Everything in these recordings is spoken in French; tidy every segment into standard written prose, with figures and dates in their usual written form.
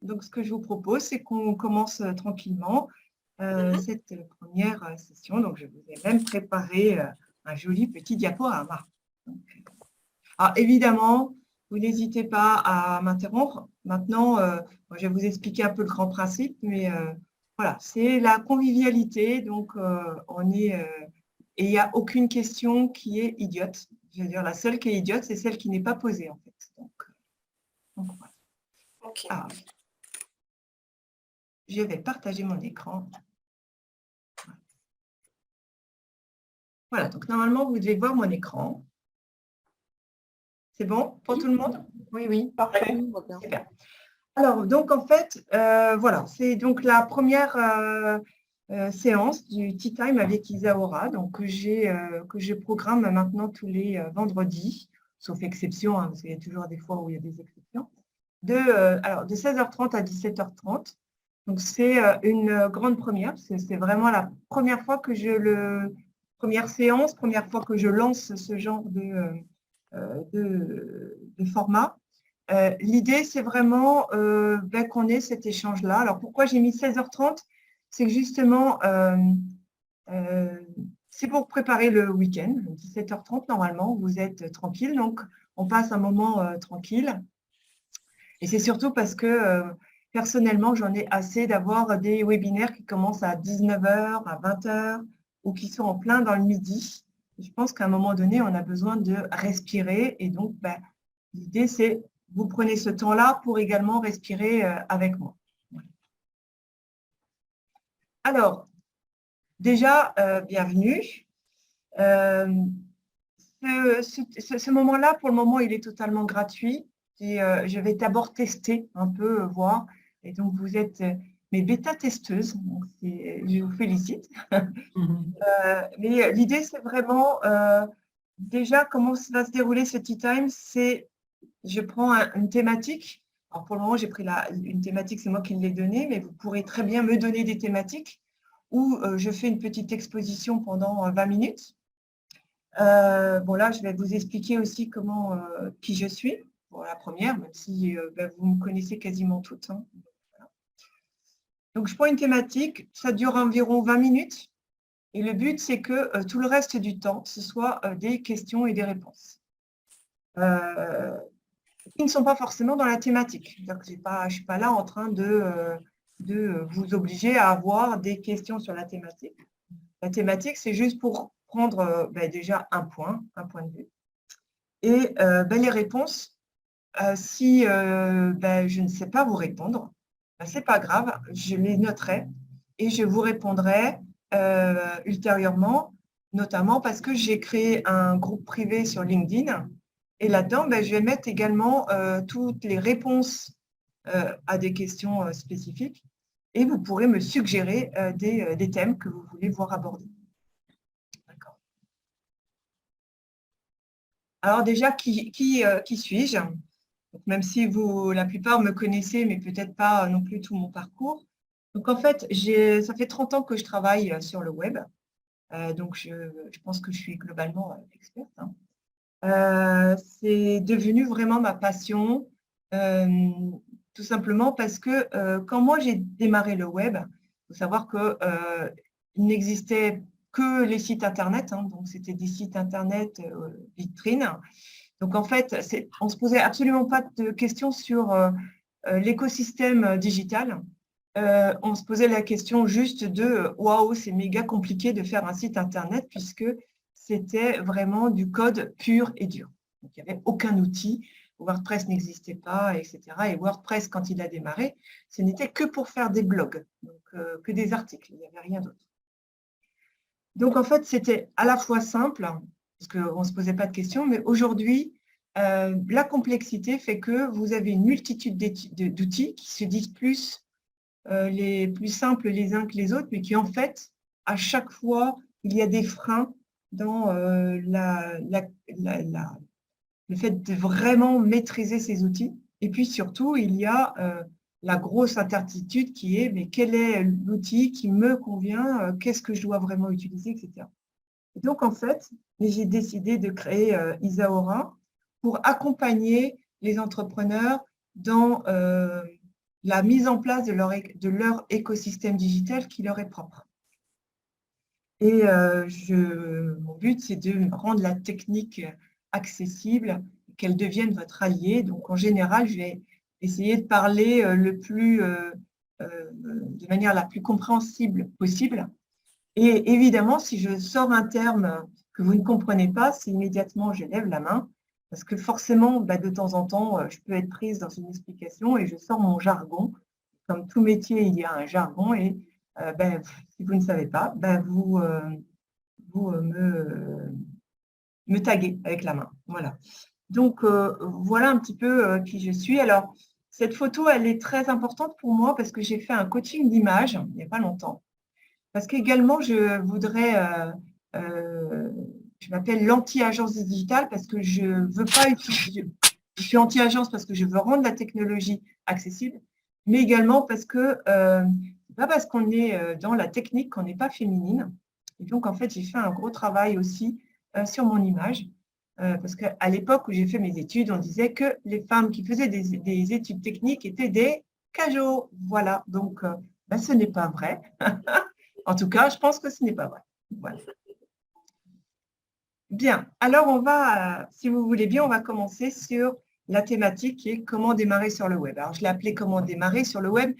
Donc, ce que je vous propose, c'est qu'on commence tranquillement cette première session. Donc, je vous ai même préparé un joli petit diaporama. Alors, évidemment, vous n'hésitez pas à m'interrompre. Maintenant, je vais vous expliquer un peu le grand principe, mais voilà, c'est la convivialité. Donc, et il n'y a aucune question qui est idiote. Je veux dire, la seule qui est idiote, c'est celle qui n'est pas posée, en fait. Donc voilà. Ok. Alors, je vais partager mon écran. Voilà, donc normalement, vous devez voir mon écran. C'est bon pour tout le monde? Oui, oui, parfait. Super. Alors, donc en fait, voilà, c'est donc la première séance du Tea Time avec Isaora, donc que je programme maintenant tous les vendredis, sauf exception, hein, parce qu'il y a toujours des fois où il y a des exceptions, alors, de 16h30 à 17h30. Donc, c'est une grande première, c'est vraiment la première fois que première séance, première fois que je lance ce genre de format. L'idée, c'est vraiment qu'on ait cet échange-là. Alors, pourquoi j'ai mis 16h30? C'est que justement, c'est pour préparer le week-end. 17h30, normalement, vous êtes tranquille. Donc, on passe un moment tranquille. Et c'est surtout parce que, personnellement, j'en ai assez d'avoir des webinaires qui commencent à 19h, à 20h, ou qui sont en plein dans le midi. Je pense qu'à un moment donné, on a besoin de respirer. Et donc, l'idée, c'est vous prenez ce temps-là pour également respirer avec moi. Alors, déjà, bienvenue. Ce moment-là, pour le moment, il est totalement gratuit. Et, je vais d'abord tester un peu, voir. Et donc, vous êtes mes bêta-testeuses. Je vous félicite. Mais l'idée, c'est vraiment, déjà, comment va se dérouler ce Tea Time, c'est je prends une thématique. Alors pour le moment, j'ai pris une thématique, c'est moi qui l'ai donnée, mais vous pourrez très bien me donner des thématiques où je fais une petite exposition pendant 20 minutes. Bon, là, je vais vous expliquer aussi qui je suis, pour la première, même si vous me connaissez quasiment toutes. Hein. Voilà. Donc, je prends une thématique, ça dure environ 20 minutes, et le but, c'est que tout le reste du temps, ce soit des questions et des réponses. Qui ne sont pas forcément dans la thématique. Je ne suis pas là en train de vous obliger à avoir des questions sur la thématique. La thématique, c'est juste pour prendre déjà un point de vue. Et les réponses, si je ne sais pas vous répondre, ce n'est pas grave, je les noterai et je vous répondrai ultérieurement, notamment parce que j'ai créé un groupe privé sur LinkedIn. Et là-dedans, je vais mettre également toutes les réponses à des questions spécifiques et vous pourrez me suggérer des thèmes que vous voulez voir abordés. D'accord. Alors déjà, qui suis-je? Même si la plupart me connaissez, mais peut-être pas non plus tout mon parcours. Donc en fait, ça fait 30 ans que je travaille sur le web. Donc je pense que je suis globalement experte. Hein. C'est devenu vraiment ma passion, tout simplement parce que quand moi j'ai démarré le web, il faut savoir qu'il n'existait que les sites internet, hein, donc c'était des sites internet vitrines. Donc en fait, on ne se posait absolument pas de questions sur l'écosystème digital. On se posait la question juste de waouh, c'est méga compliqué de faire un site internet puisque c'était vraiment du code pur et dur. Donc, il n'y avait aucun outil, WordPress n'existait pas, etc. Et WordPress, quand il a démarré, ce n'était que pour faire des blogs, donc que des articles, il n'y avait rien d'autre. Donc, en fait, c'était à la fois simple, parce qu'on ne se posait pas de questions, mais aujourd'hui, la complexité fait que vous avez une multitude d'outils qui se disent les plus simples les uns que les autres, mais qui, en fait, à chaque fois, il y a des freins dans le fait de vraiment maîtriser ces outils. Et puis surtout, il y a la grosse incertitude qui est mais quel est l'outil qui me convient, qu'est-ce que je dois vraiment utiliser, etc. Et donc, en fait, j'ai décidé de créer Isaora pour accompagner les entrepreneurs dans la mise en place de leur écosystème digital qui leur est propre. Et mon but, c'est de rendre la technique accessible, qu'elle devienne votre allié. Donc, en général, je vais essayer de parler de manière la plus compréhensible possible. Et évidemment, si je sors un terme que vous ne comprenez pas, c'est immédiatement, je lève la main, parce que forcément, de temps en temps, je peux être prise dans une explication et je sors mon jargon. Comme tout métier, il y a un jargon et si vous ne savez pas, vous me taguez avec la main. Voilà. Donc, voilà un petit peu qui je suis. Alors, cette photo, elle est très importante pour moi parce que j'ai fait un coaching d'image il n'y a pas longtemps. Parce qu'également, je voudrais, je m'appelle l'anti-agence digitale parce que je ne veux pas utiliser, je suis anti-agence parce que je veux rendre la technologie accessible, mais également parce que c'est pas parce qu'on est dans la technique qu'on n'est pas féminine. Et donc, en fait, j'ai fait un gros travail aussi sur mon image. Parce qu'à l'époque où j'ai fait mes études, on disait que les femmes qui faisaient des études techniques étaient des cajots. Voilà, donc ce n'est pas vrai. En tout cas, je pense que ce n'est pas vrai. Voilà. Bien, alors on va, si vous voulez bien, on va commencer sur la thématique qui est comment démarrer sur le web. Alors, je l'ai appelé comment démarrer sur le web,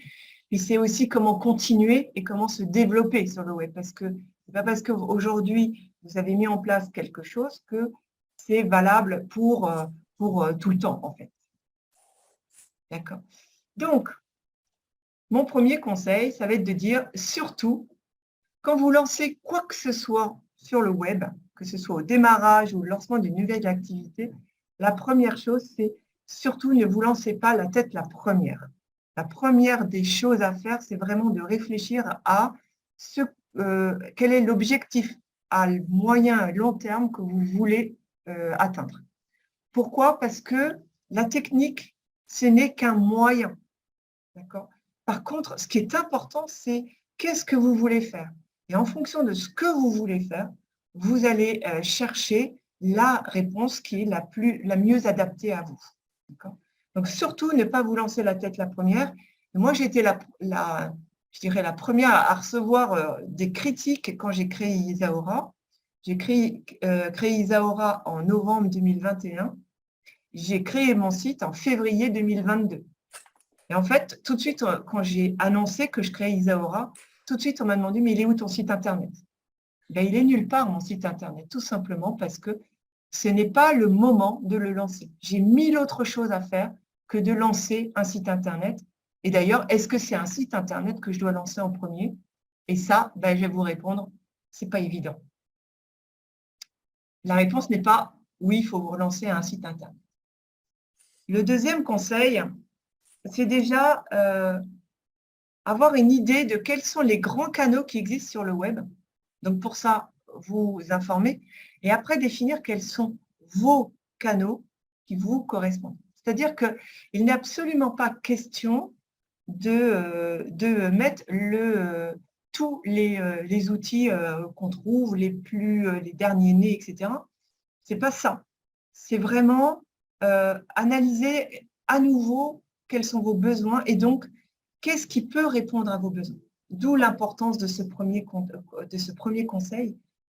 mais c'est aussi comment continuer et comment se développer sur le web. Parce que ce n'est pas parce qu'aujourd'hui, vous avez mis en place quelque chose que c'est valable pour tout le temps, en fait. D'accord. Donc, mon premier conseil, ça va être de dire, surtout, quand vous lancez quoi que ce soit sur le web, que ce soit au démarrage ou au lancement d'une nouvelle activité, la première chose, c'est surtout ne vous lancez pas la tête la première. La première des choses à faire, c'est vraiment de réfléchir à quel est l'objectif à moyen et long terme que vous voulez atteindre. Pourquoi? Parce que la technique, ce n'est qu'un moyen. D'accord? Par contre, ce qui est important, c'est qu'est-ce que vous voulez faire? Et en fonction de ce que vous voulez faire, vous allez chercher la réponse qui est la mieux adaptée à vous. Donc, surtout, ne pas vous lancer la tête la première. Et moi, j'ai été je dirais la première à recevoir des critiques quand j'ai créé Isaura. J'ai créé Isaura en novembre 2021. J'ai créé mon site en février 2022. Et en fait, tout de suite, quand j'ai annoncé que je créais Isaura, tout de suite, on m'a demandé, mais il est où ton site Internet? Il est nulle part, mon site Internet, tout simplement parce que ce n'est pas le moment de le lancer. J'ai 1000 autres choses à faire que de lancer un site Internet. Et d'ailleurs, est-ce que c'est un site Internet que je dois lancer en premier? Et ça, je vais vous répondre, ce n'est pas évident. La réponse n'est pas oui, il faut vous relancer un site Internet. Le deuxième conseil, c'est déjà avoir une idée de quels sont les grands canaux qui existent sur le web. Donc, pour ça, vous informer et après définir quels sont vos canaux qui vous correspondent. C'est-à-dire qu'il n'est absolument pas question de mettre tous les outils qu'on trouve, les derniers nés, etc. Ce n'est pas ça. C'est vraiment analyser à nouveau quels sont vos besoins et donc qu'est-ce qui peut répondre à vos besoins. D'où l'importance de ce premier conseil,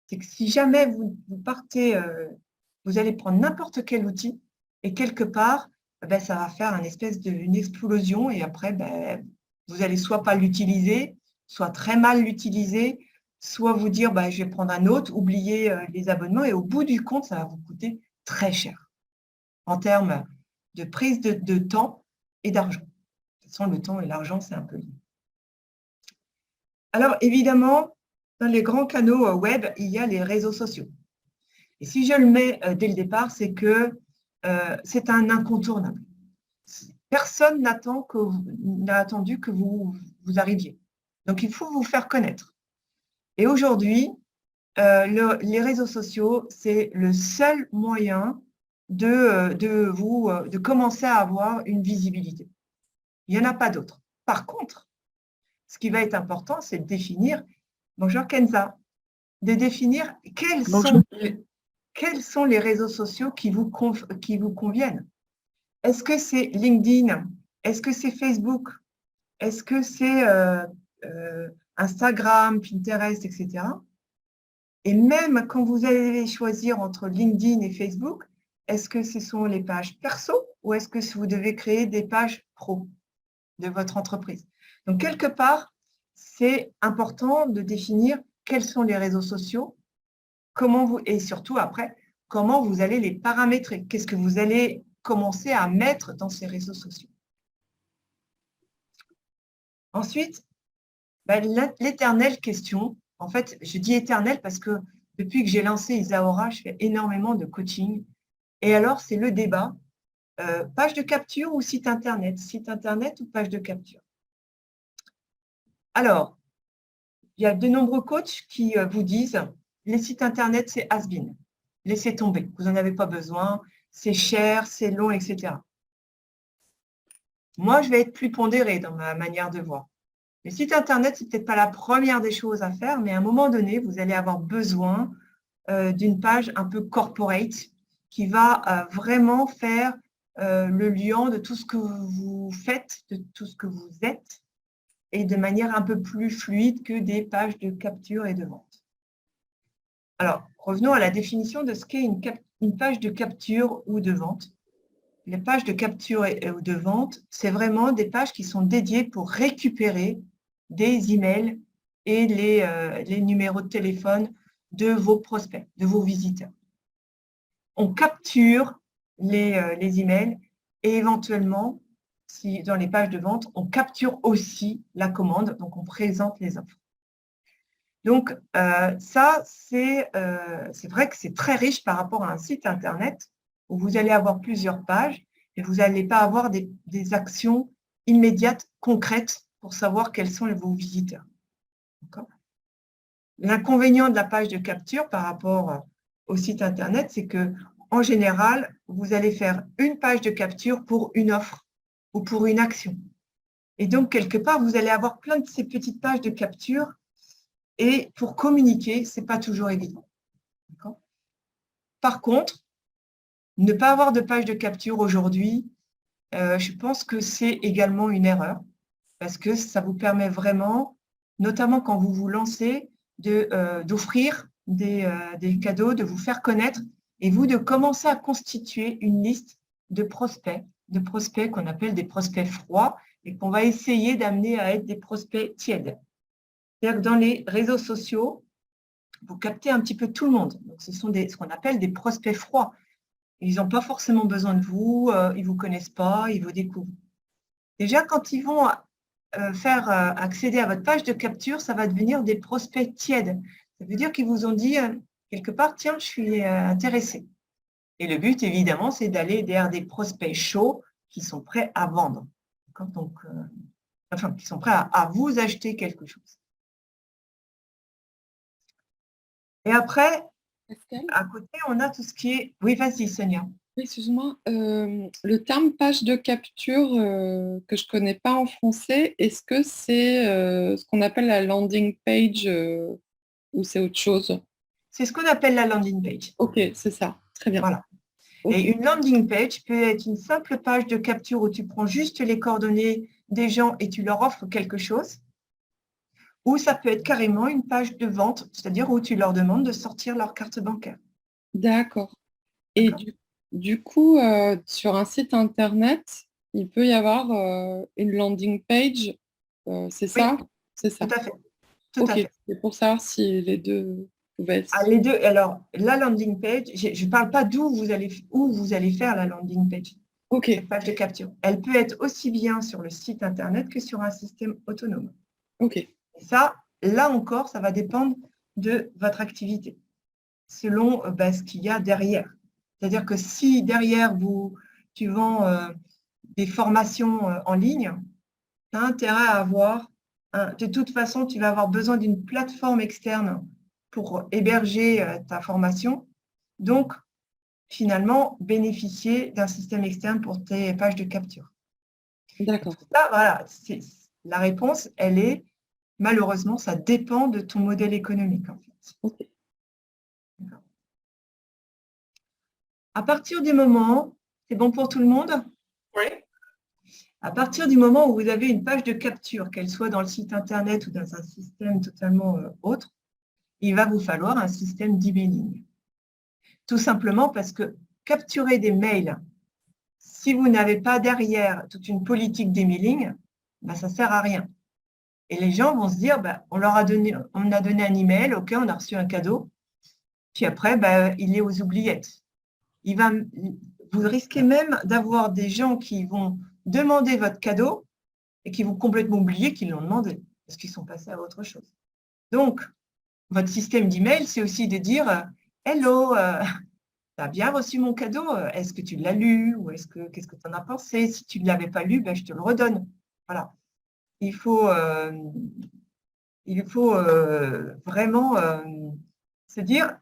c'est que si jamais vous partez, vous allez prendre n'importe quel outil et quelque part, ça va faire une explosion et après, vous allez soit pas l'utiliser, soit très mal l'utiliser, soit vous dire, je vais prendre un autre, oublier les abonnements et au bout du compte, ça va vous coûter très cher en termes de prise de temps et d'argent. De toute façon, le temps et l'argent, c'est un peu lié. Alors, évidemment, dans les grands canaux web, il y a les réseaux sociaux. Et si je le mets dès le départ, c'est que c'est un incontournable. Personne n'a attendu que vous arriviez. Donc, il faut vous faire connaître. Et aujourd'hui, les réseaux sociaux, c'est le seul moyen de commencer à avoir une visibilité. Il n'y en a pas d'autre. Par contre, ce qui va être important, c'est de définir, bonjour Kenza, de définir quels sont les réseaux sociaux qui vous conviennent. Est-ce que c'est LinkedIn? Est-ce que c'est Facebook? Est-ce que c'est Instagram, Pinterest, etc. Et même quand vous allez choisir entre LinkedIn et Facebook, est-ce que ce sont les pages perso ou est-ce que vous devez créer des pages pro de votre entreprise? Donc, quelque part, c'est important de définir quels sont les réseaux sociaux, et surtout après, comment vous allez les paramétrer. Qu'est-ce que vous allez commencer à mettre dans ces réseaux sociaux? Ensuite, l'éternelle question, en fait, je dis éternelle parce que depuis que j'ai lancé Isaora, je fais énormément de coaching. Et alors, c'est le débat, page de capture ou site internet ou page de capture. Alors, il y a de nombreux coachs qui vous disent, les sites internet, c'est has-been. Laissez tomber, vous n'en avez pas besoin, c'est cher, c'est long, etc. Moi, je vais être plus pondérée dans ma manière de voir. Le site internet, ce n'est peut-être pas la première des choses à faire, mais à un moment donné, vous allez avoir besoin d'une page un peu corporate qui va vraiment faire le lien de tout ce que vous faites, de tout ce que vous êtes, et de manière un peu plus fluide que des pages de capture et de vente. Alors, revenons à la définition de ce qu'est une page de capture ou de vente. Les pages de capture ou de vente, c'est vraiment des pages qui sont dédiées pour récupérer des emails et les numéros de téléphone de vos prospects, de vos visiteurs. On capture les emails et éventuellement, si dans les pages de vente, on capture aussi la commande, donc on présente les offres. Donc, ça, c'est vrai que c'est très riche par rapport à un site internet où vous allez avoir plusieurs pages et vous n'allez pas avoir des actions immédiates, concrètes pour savoir quels sont vos visiteurs. L'inconvénient de la page de capture par rapport au site internet, c'est que en général, vous allez faire une page de capture pour une offre ou pour une action. Et donc, quelque part, vous allez avoir plein de ces petites pages de capture et pour communiquer, ce n'est pas toujours évident. Par contre, ne pas avoir de page de capture aujourd'hui, je pense que c'est également une erreur parce que ça vous permet vraiment, notamment quand vous vous lancez, d'offrir des cadeaux, de vous faire connaître et vous de commencer à constituer une liste de prospects qu'on appelle des prospects froids et qu'on va essayer d'amener à être des prospects tièdes. C'est-à-dire que dans les réseaux sociaux, vous captez un petit peu tout le monde. Donc, ce sont ce qu'on appelle des prospects froids. Ils n'ont pas forcément besoin de vous, ils ne vous connaissent pas, ils vous découvrent. Déjà, quand ils vont faire accéder à votre page de capture, ça va devenir des prospects tièdes. Ça veut dire qu'ils vous ont dit quelque part, tiens, je suis intéressé. Et le but, évidemment, c'est d'aller vers des prospects chauds qui sont prêts à vendre. Donc, enfin, qui sont prêts à vous acheter quelque chose. Et après, à côté, on a tout ce qui est… Oui, vas-y, Sonia. Excuse-moi, le terme page de capture que je ne connais pas en français, est-ce que c'est ce qu'on appelle la landing page ou c'est autre chose? C'est ce qu'on appelle la landing page. Ok, c'est ça, très bien. Voilà. Okay. Et une landing page peut être une simple page de capture où tu prends juste les coordonnées des gens et tu leur offres quelque chose. Ou ça peut être carrément une page de vente, c'est-à-dire où tu leur demandes de sortir leur carte bancaire. D'accord. Et du coup, sur un site internet, il peut y avoir une landing page, c'est ça? Oui, C'est ça. tout à fait. Tout à Ok, fait. c'est pour savoir si les deux pouvaient être… Les deux, alors, la landing page, je ne parle pas où vous allez faire la landing page. Ok. Cette page de capture. Elle peut être aussi bien sur le site internet que sur un système autonome. Ok. Et ça, là encore, ça va dépendre de votre activité, selon ce qu'il y a derrière. C'est-à-dire que si derrière, tu vends des formations en ligne, tu as intérêt à avoir, de toute façon, tu vas avoir besoin d'une plateforme externe pour héberger ta formation. Donc, finalement, bénéficier d'un système externe pour tes pages de capture. D'accord. Ça, voilà, la réponse, elle est, malheureusement, ça dépend de ton modèle économique, en fait. Okay. À partir du moment, c'est bon pour tout le monde? Oui. À partir du moment où vous avez une page de capture, qu'elle soit dans le site internet ou dans un système totalement autre, il va vous falloir un système d'emailing. Tout simplement parce que capturer des mails, si vous n'avez pas derrière toute une politique d'emailing, ben, ça ne sert à rien. Et les gens vont se dire, ben, on a donné un email, ok, on a reçu un cadeau, puis après, ben, il est aux oubliettes. Vous risquez même d'avoir des gens qui vont demander votre cadeau et qui vont complètement oublier qu'ils l'ont demandé, parce qu'ils sont passés à autre chose. Donc, votre système d'email, c'est aussi de dire « Hello, tu as bien reçu mon cadeau, est-ce que tu l'as lu ou qu'est-ce que tu en as pensé? Si tu ne l'avais pas lu, ben, je te le redonne. » Voilà. Il faut vraiment se dire,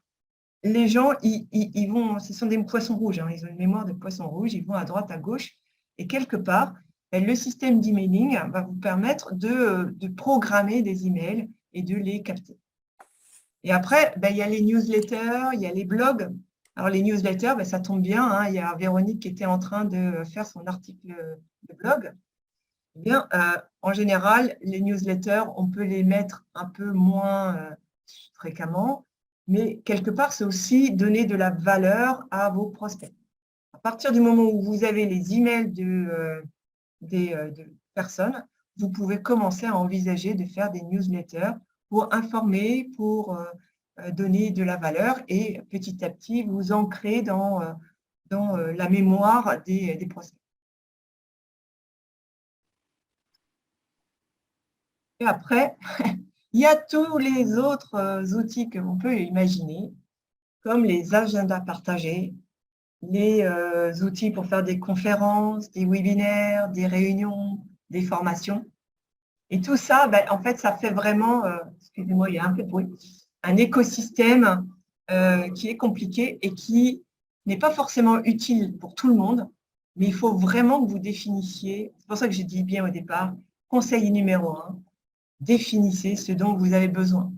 les gens, ils vont, ce sont des poissons rouges, hein, ils ont une mémoire de poissons rouges, ils vont à droite, à gauche, et quelque part, le système d'emailing va vous permettre de programmer des emails et de les capter. Et après, ben, il y a les newsletters, il y a les blogs. Alors, les newsletters, ben, ça tombe bien, hein, il y a Véronique qui était en train de faire son article de blog. Eh bien, en général, les newsletters, on peut les mettre un peu moins fréquemment, mais quelque part, c'est aussi donner de la valeur à vos prospects. À partir du moment où vous avez les emails de personnes, vous pouvez commencer à envisager de faire des newsletters pour informer, pour donner de la valeur et petit à petit vous ancrer dans la mémoire des prospects. Et après, il y a tous les autres outils que l'on peut imaginer, comme les agendas partagés, les outils pour faire des conférences, des webinaires, des réunions, des formations. Et tout ça, ben, en fait, ça fait vraiment, excusez-moi, il y a un peu de bruit, un écosystème qui est compliqué et qui n'est pas forcément utile pour tout le monde, mais il faut vraiment que vous définissiez, c'est pour ça que j'ai dit bien au départ, conseil numéro 1, définissez ce dont vous avez besoin.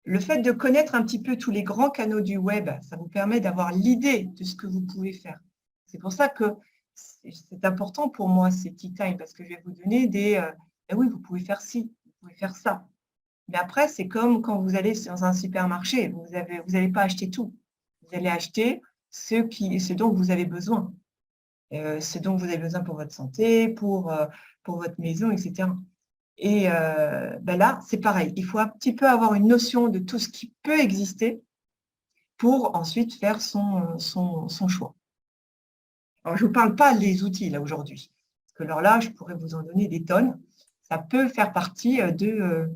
Le fait de connaître un petit peu tous les grands canaux du web, ça vous permet d'avoir l'idée de ce que vous pouvez faire. C'est pour ça que c'est important pour moi, ces tea time, parce que je vais vous donner ben oui, vous pouvez faire ci, vous pouvez faire ça. Mais après, c'est comme quand vous allez dans un supermarché, vous n'allez pas acheter tout. Vous allez acheter ce dont vous avez besoin. Ce dont vous avez besoin pour votre santé, pour votre maison, etc. Et ben là, c'est pareil. Il faut un petit peu avoir une notion de tout ce qui peut exister pour ensuite faire son choix. Alors, je ne vous parle pas des outils là aujourd'hui, parce que alors là, je pourrais vous en donner des tonnes. Ça peut faire partie de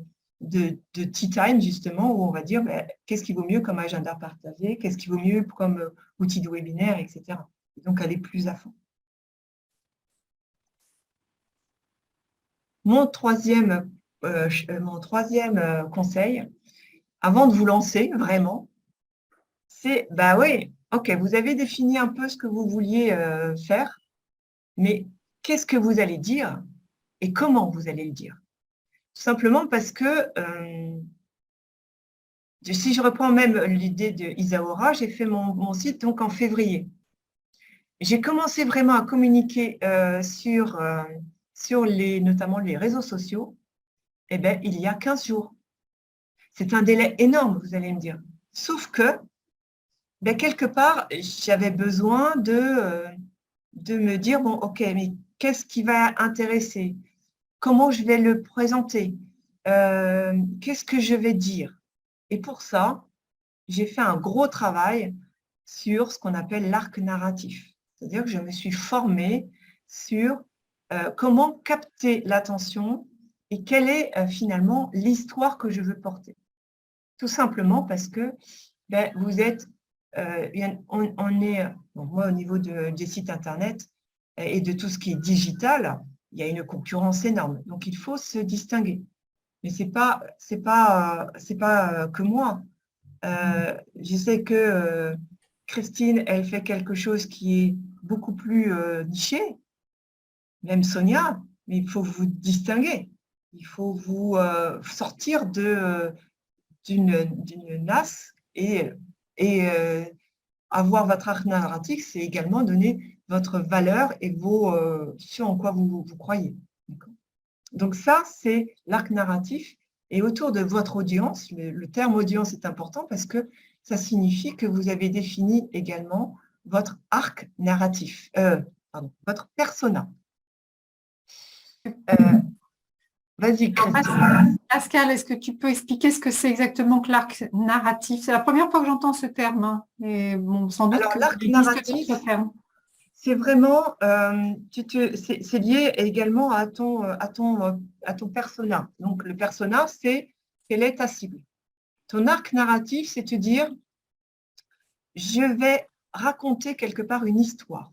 Tea Time, justement, où on va dire ben, qu'est-ce qui vaut mieux comme agenda partagé, qu'est-ce qui vaut mieux comme outil de webinaire, etc. Et donc, aller plus à fond. Mon troisième conseil, avant de vous lancer vraiment, c'est, bah oui, ok, vous avez défini un peu ce que vous vouliez faire, mais qu'est-ce que vous allez dire et comment vous allez le dire? Tout simplement parce que, si je reprends même l'idée de Isaora, j'ai fait mon site donc en février. J'ai commencé vraiment à communiquer sur notamment les réseaux sociaux, eh bien, il y a 15 jours. C'est un délai énorme, vous allez me dire. Sauf que, ben, quelque part, j'avais besoin de me dire, bon, ok, mais qu'est-ce qui va intéresser? Comment je vais le présenter? Qu'est-ce que je vais dire? Et pour ça, j'ai fait un gros travail sur ce qu'on appelle l'arc narratif. C'est-à-dire que je me suis formée sur comment capter l'attention et quelle est finalement l'histoire que je veux porter. Tout simplement parce que ben, vous êtes, on est, bon, moi au niveau des sites internet et de tout ce qui est digital, il y a une concurrence énorme. Donc il faut se distinguer. Mais c'est pas que moi. Je sais que Christine, elle fait quelque chose qui est beaucoup plus niché, même Sonia, mais il faut vous distinguer. Il faut vous sortir d'une nasse et avoir votre arc narratif, c'est également donner votre valeur et ce en quoi vous croyez. Donc ça, c'est l'arc narratif. Et autour de votre audience, le terme audience est important parce que ça signifie que vous avez défini également votre arc narratif, votre persona. Vas-y, Christine. Pascal, est-ce que tu peux expliquer ce que c'est exactement que l'arc narratif? C'est la première fois que j'entends ce terme. Hein. Et bon, sans doute Alors, que l'arc il existe narratif, d'autres termes. c'est vraiment, c'est lié également à ton persona. Donc, le persona, c'est quelle est ta cible. Ton arc narratif, c'est te dire, je vais raconter quelque part une histoire.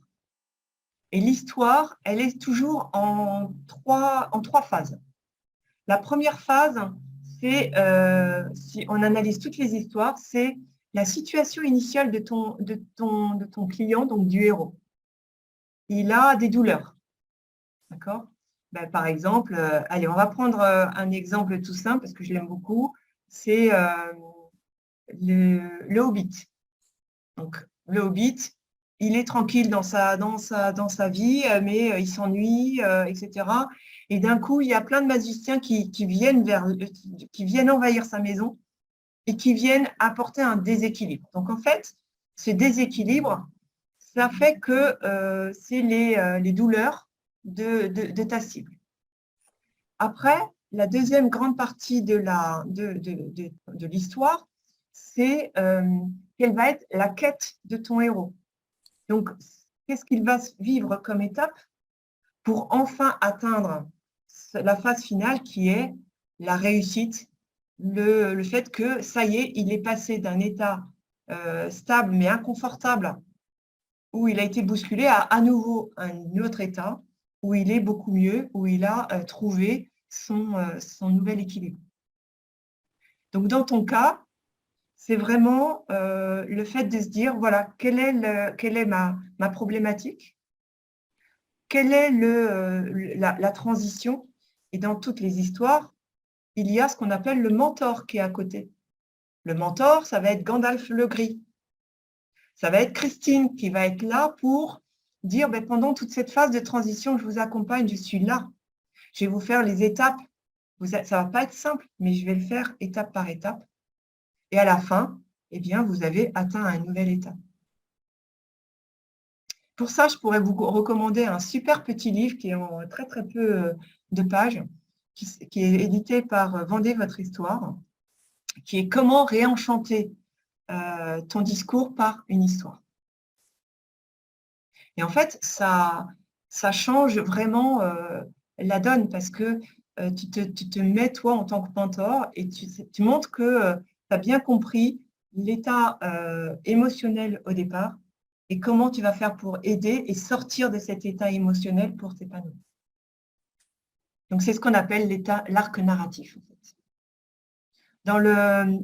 Et l'histoire, elle est toujours en trois phases. La première phase, c'est, si on analyse toutes les histoires, c'est la situation initiale de ton client, donc du héros. Il a des douleurs. D'accord? Ben, par exemple, allez, on va prendre un exemple tout simple parce que je l'aime beaucoup. C'est le Hobbit. Donc, le Hobbit, il est tranquille dans sa vie, mais il s'ennuie, etc. Et d'un coup, il y a plein de magiciens qui viennent envahir sa maison et qui viennent apporter un déséquilibre. Donc, en fait, ce déséquilibre, ça fait que c'est les douleurs de ta cible. Après, la deuxième grande partie de l'histoire, c'est quelle va être la quête de ton héros. Donc, qu'est-ce qu'il va vivre comme étape pour enfin atteindre la phase finale qui est la réussite, le fait que, ça y est, il est passé d'un état stable mais inconfortable où il a été bousculé à nouveau un autre état où il est beaucoup mieux, où il a trouvé son nouvel équilibre. Donc, dans ton cas, c'est vraiment le fait de se dire, voilà, quelle est ma problématique, quelle est la transition. Et dans toutes les histoires, il y a ce qu'on appelle le mentor qui est à côté. Le mentor, ça va être Gandalf le Gris. Ça va être Christine qui va être là pour dire, ben, pendant toute cette phase de transition, je vous accompagne, je suis là. Je vais vous faire les étapes. Ça ne va pas être simple, mais je vais le faire étape par étape. Et à la fin, eh bien, vous avez atteint un nouvel état. Pour ça, je pourrais vous recommander un super petit livre qui est en très, très peu de pages, qui est édité par Vendez votre histoire, qui est « Comment réenchanter ton discours par une histoire ». Et en fait, ça change vraiment la donne parce que tu te mets, toi, en tant que mentor et tu montres que tu as bien compris l'état émotionnel au départ et comment tu vas faire pour aider et sortir de cet état émotionnel pour t'épanouir. Donc, c'est ce qu'on appelle l'arc narratif. En fait. Dans le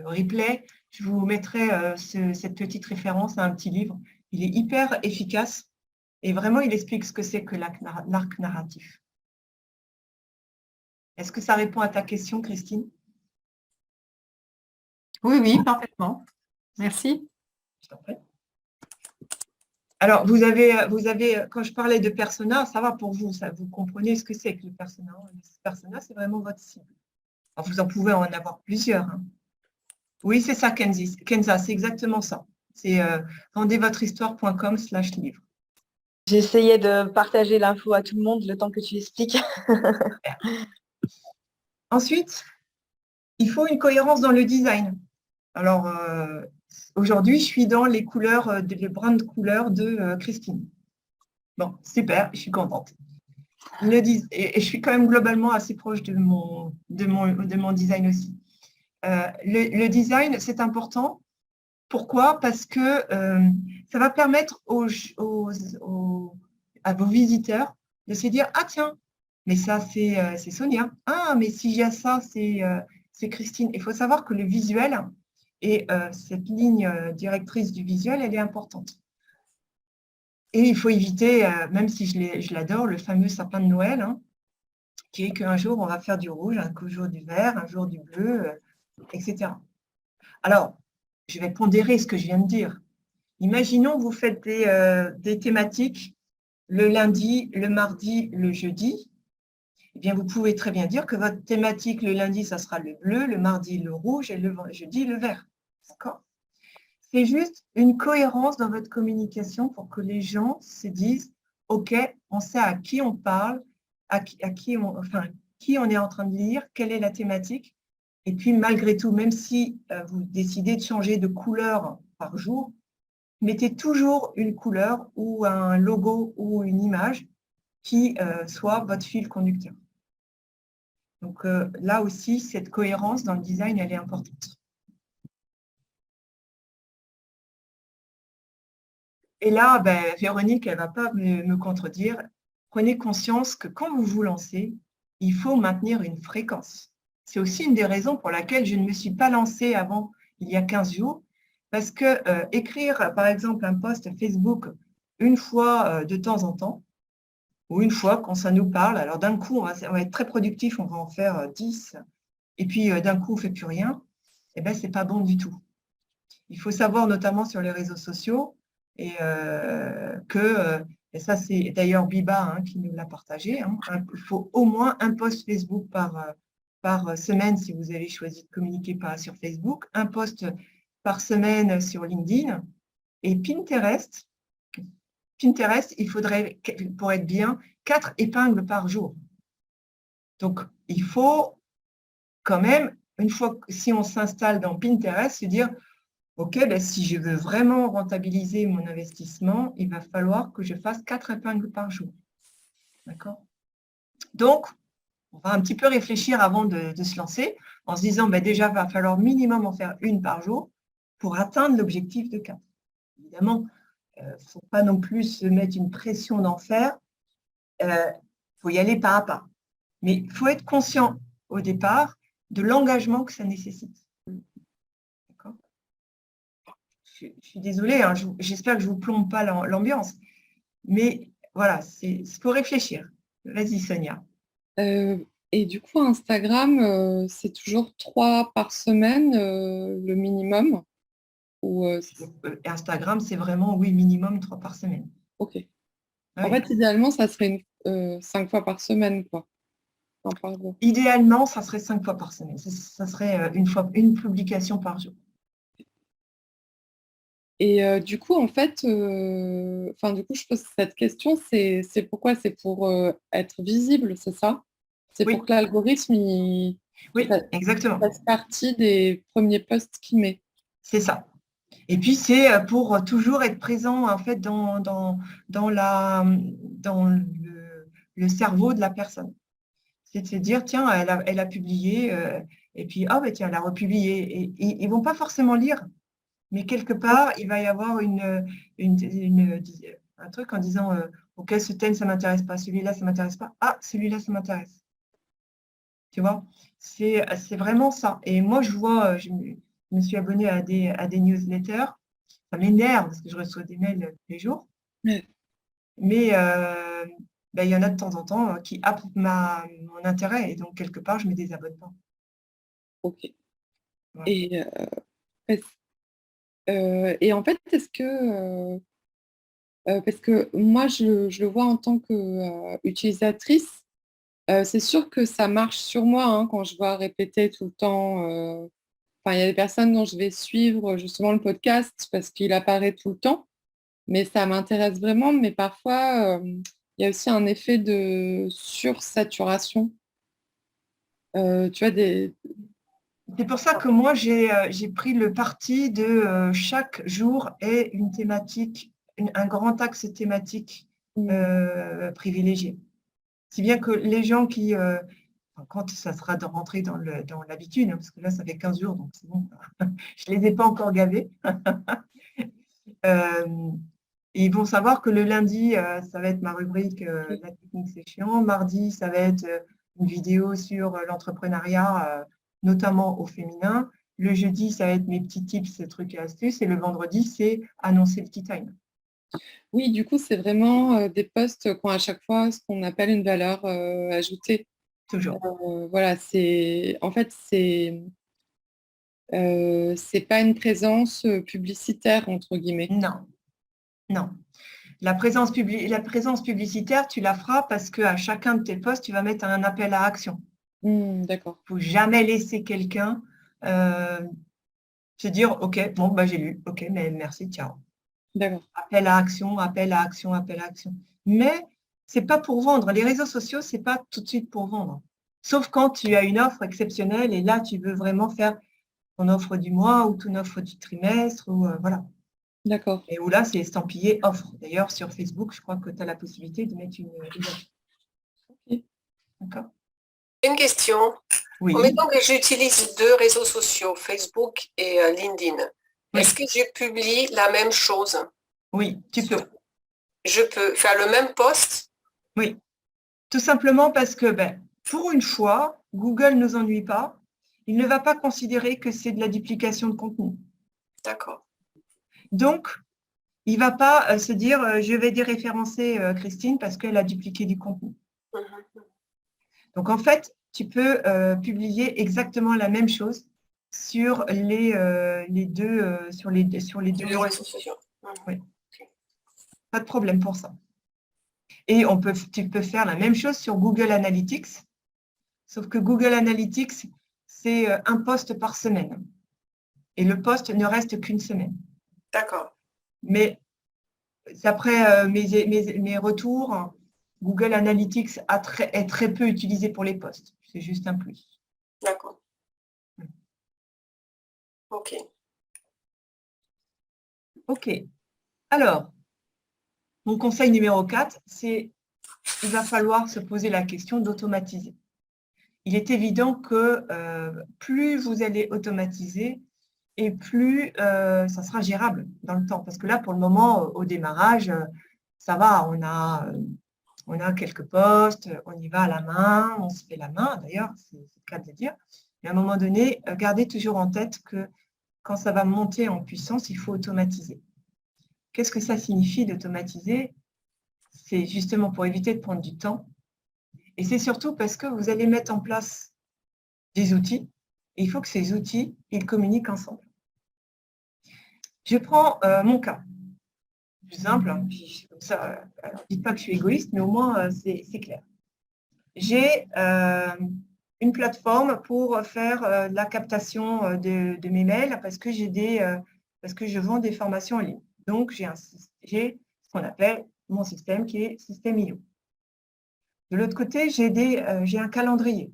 replay, je vous mettrai cette petite référence à un petit livre. Il est hyper efficace et vraiment, il explique ce que c'est que l'arc narratif. Est-ce que ça répond à ta question, Christine? Oui, oui, parfaitement. Merci. Je t'en prie. Alors, vous avez, quand je parlais de persona, ça va pour vous, ça, vous comprenez ce que c'est que le persona. Le persona, c'est vraiment votre cible. Alors, vous en pouvez en avoir plusieurs. Hein. Oui, c'est ça, Kenza, c'est exactement ça. C'est vendezvotrehistoire.com/livre. J'essayais de partager l'info à tout le monde le temps que tu expliques. Ensuite, il faut une cohérence dans le design. Alors, aujourd'hui, je suis dans les couleurs, les browns couleurs de Christine. Bon, super, je suis contente. Et je suis quand même globalement assez proche de mon design aussi. Le design, c'est important. Pourquoi? Parce que ça va permettre à vos visiteurs de se dire « Ah tiens, mais ça, c'est Sonia. Ah, mais si j'ai ça, c'est Christine. » Il faut savoir que le visuel et cette ligne directrice du visuel, elle est importante. Et il faut éviter, même si je l'adore, le fameux sapin de Noël, hein, qui est qu'un jour, on va faire du rouge, un jour du vert, un jour du bleu, etc. Alors, je vais pondérer ce que je viens de dire. Imaginons que vous faites des thématiques le lundi, le mardi, le jeudi. Eh bien, vous pouvez très bien dire que votre thématique le lundi, ça sera le bleu, le mardi, le rouge et le jeudi, le vert. D'accord? C'est juste une cohérence dans votre communication pour que les gens se disent « Ok, on sait à qui on parle, qui on est en train de lire, quelle est la thématique. » Et puis, malgré tout, même si vous décidez de changer de couleur par jour, mettez toujours une couleur ou un logo ou une image qui soit votre fil conducteur. Donc là aussi, cette cohérence dans le design, elle est importante. Et là, Véronique, elle ne va pas me contredire. Prenez conscience que quand vous vous lancez, il faut maintenir une fréquence. C'est aussi une des raisons pour laquelle je ne me suis pas lancée avant, il y a 15 jours, parce que écrire, par exemple, un post Facebook une fois de temps en temps, ou une fois quand ça nous parle, alors d'un coup, on va être très productif, on va en faire 10, et puis d'un coup, on ne fait plus rien, eh bien, ce n'est pas bon du tout. Il faut savoir, notamment sur les réseaux sociaux, et ça c'est d'ailleurs Biba qui nous l'a partagé, il faut au moins un post Facebook par semaine si vous avez choisi de communiquer sur Facebook, un post par semaine sur LinkedIn, et Pinterest, il faudrait, pour être bien, 4 épingles par jour. Donc, il faut quand même, une fois si on s'installe dans Pinterest, se dire ok, si je veux vraiment rentabiliser mon investissement, il va falloir que je fasse 4 épingles par jour. D'accord? Donc, on va un petit peu réfléchir avant de se lancer en se disant, déjà, il va falloir minimum en faire une par jour pour atteindre l'objectif de 4. Évidemment, il ne faut pas non plus se mettre une pression d'en faire. Il faut y aller pas à pas. Mais il faut être conscient au départ de l'engagement que ça nécessite. Je suis désolée, j'espère que je ne vous plombe pas l'ambiance. Mais voilà, il faut réfléchir. Vas-y, Sonia. Et du coup, Instagram, c'est toujours 3 par semaine, le minimum ou, Instagram, c'est vraiment, oui, minimum 3 par semaine. Ok. Ah En oui. fait, idéalement, ça serait 5 fois par semaine, quoi. Non, pardon. Idéalement, ça serait 5 fois par semaine. Ça serait une publication par jour. Et du coup, en fait, du coup, je pose cette question, c'est pourquoi? C'est pour être visible, c'est ça? C'est Oui. pour que l'algorithme il Oui, exactement. fasse partie des premiers posts qu'il met. C'est ça. Et puis, c'est pour toujours être présent en fait, dans le cerveau de la personne. C'est de se dire, tiens, elle a publié, et puis, tiens, elle a republié. Et ils ne vont pas forcément lire, mais quelque part, il va y avoir un truc en disant, ok, ce thème, ça ne m'intéresse pas, celui-là, ça ne m'intéresse pas. Ah, celui-là, ça m'intéresse. Tu vois, c'est vraiment ça. Et moi, je vois, je me suis abonnée à des newsletters. Ça m'énerve parce que je reçois des mails tous les jours. Ouais. Mais il y en a de temps en temps qui happent mon intérêt. Et donc, quelque part, je ne me désabonne pas. Ok. Voilà. Et en fait, est-ce que parce que moi, je le vois en tant qu'utilisatrice, c'est sûr que ça marche sur moi quand je vois répéter tout le temps. Il y a des personnes dont je vais suivre justement le podcast parce qu'il apparaît tout le temps, mais ça m'intéresse vraiment. Mais parfois, il y a aussi un effet de sursaturation. Tu vois, C'est pour ça que moi, j'ai pris le parti de chaque jour ait une thématique, un grand axe thématique privilégié. Si bien que les gens qui, quand ça sera rentré dans l'habitude, parce que là, ça fait 15 jours, donc c'est bon, je ne les ai pas encore gavés. Ils vont savoir que le lundi, ça va être ma rubrique La technique, c'est chiant. Mardi, ça va être une vidéo sur l'entrepreneuriat, notamment au féminin. Le jeudi, ça va être mes petits tips, trucs et astuces. Et le vendredi, c'est annoncer le tea time. Oui, du coup, c'est vraiment des posts qui ont à chaque fois ce qu'on appelle une valeur ajoutée. Toujours. Voilà, en fait, c'est pas une présence publicitaire, entre guillemets. Non, non. La présence publicitaire, tu la feras parce qu'à chacun de tes posts, tu vas mettre un appel à action. D'accord. Il ne faut jamais laisser quelqu'un se dire « Ok, bon, bah, j'ai lu. Ok, mais merci, ciao. » D'accord. Appel à action, appel à action, appel à action. Mais ce n'est pas pour vendre. Les réseaux sociaux, ce n'est pas tout de suite pour vendre. Sauf quand tu as une offre exceptionnelle et là, tu veux vraiment faire ton offre du mois ou ton offre du trimestre. Ou, voilà. D'accord. Et où là, c'est estampillé offre. D'ailleurs, sur Facebook, je crois que tu as la possibilité de mettre une offre. Ok. D'accord. Une question. Oui. Mettons que j'utilise 2 réseaux sociaux, Facebook et LinkedIn. Oui. Est-ce que je publie la même chose? Oui, tu peux. Je peux faire le même post? Oui. Tout simplement parce que, pour une fois, Google ne nous ennuie pas. Il ne va pas considérer que c'est de la duplication de contenu. D'accord. Donc, il ne va pas se dire je vais déréférencer Christine parce qu'elle a dupliqué du contenu. Donc, en fait, tu peux publier exactement la même chose sur les deux réseaux sociaux. Oui. Pas de problème pour ça. Et tu peux faire la même chose sur Google Analytics, sauf que Google Analytics, c'est un post par semaine. Et le post ne reste qu'une semaine. D'accord. Mais après mes retours, Google Analytics est très peu utilisé pour les posts. C'est juste un plus. D'accord. OK. OK. Alors, mon conseil numéro 4, c'est il va falloir se poser la question d'automatiser. Il est évident que plus vous allez automatiser, et plus ça sera gérable dans le temps. Parce que là, pour le moment, au démarrage, ça va, on a quelques postes, on y va à la main, on se fait la main, d'ailleurs, c'est le cas de le dire. Mais à un moment donné, gardez toujours en tête que quand ça va monter en puissance, il faut automatiser. Qu'est-ce que ça signifie d'automatiser? C'est justement pour éviter de prendre du temps. Et c'est surtout parce que vous allez mettre en place des outils. Et il faut que ces outils, ils communiquent ensemble. Je prends mon cas. Plus simple, hein, puis comme ça, alors, dites pas que je suis égoïste, mais au moins c'est clair. J'ai une plateforme pour faire la captation de mes mails parce que parce que je vends des formations en ligne. Donc, j'ai ce qu'on appelle mon système qui est Système IO. De l'autre côté, j'ai un calendrier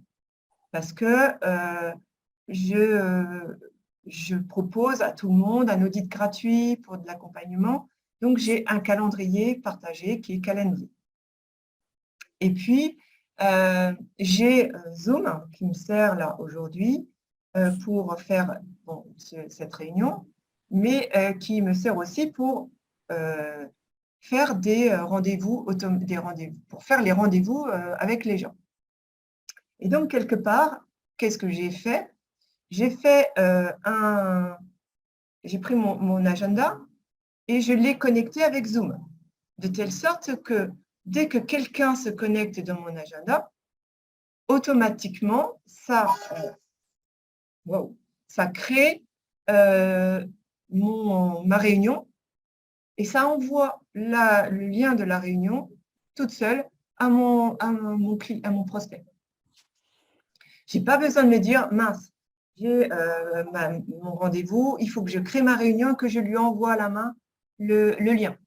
parce que je propose à tout le monde un audit gratuit pour de l'accompagnement. Donc, j'ai un calendrier partagé qui est Calendly. Et puis, j'ai Zoom qui me sert là aujourd'hui pour faire cette réunion, mais qui me sert aussi pour faire des rendez-vous, pour faire les rendez-vous avec les gens. Et donc, quelque part, qu'est-ce que j'ai fait? J'ai pris mon agenda et je l'ai connecté avec Zoom, de telle sorte que dès que quelqu'un se connecte dans mon agenda, automatiquement, ça crée ma réunion et ça envoie le lien de la réunion toute seule à mon prospect. Je n'ai pas besoin de me dire, mince, j'ai mon rendez-vous, il faut que je crée ma réunion, que je lui envoie à la main le lien.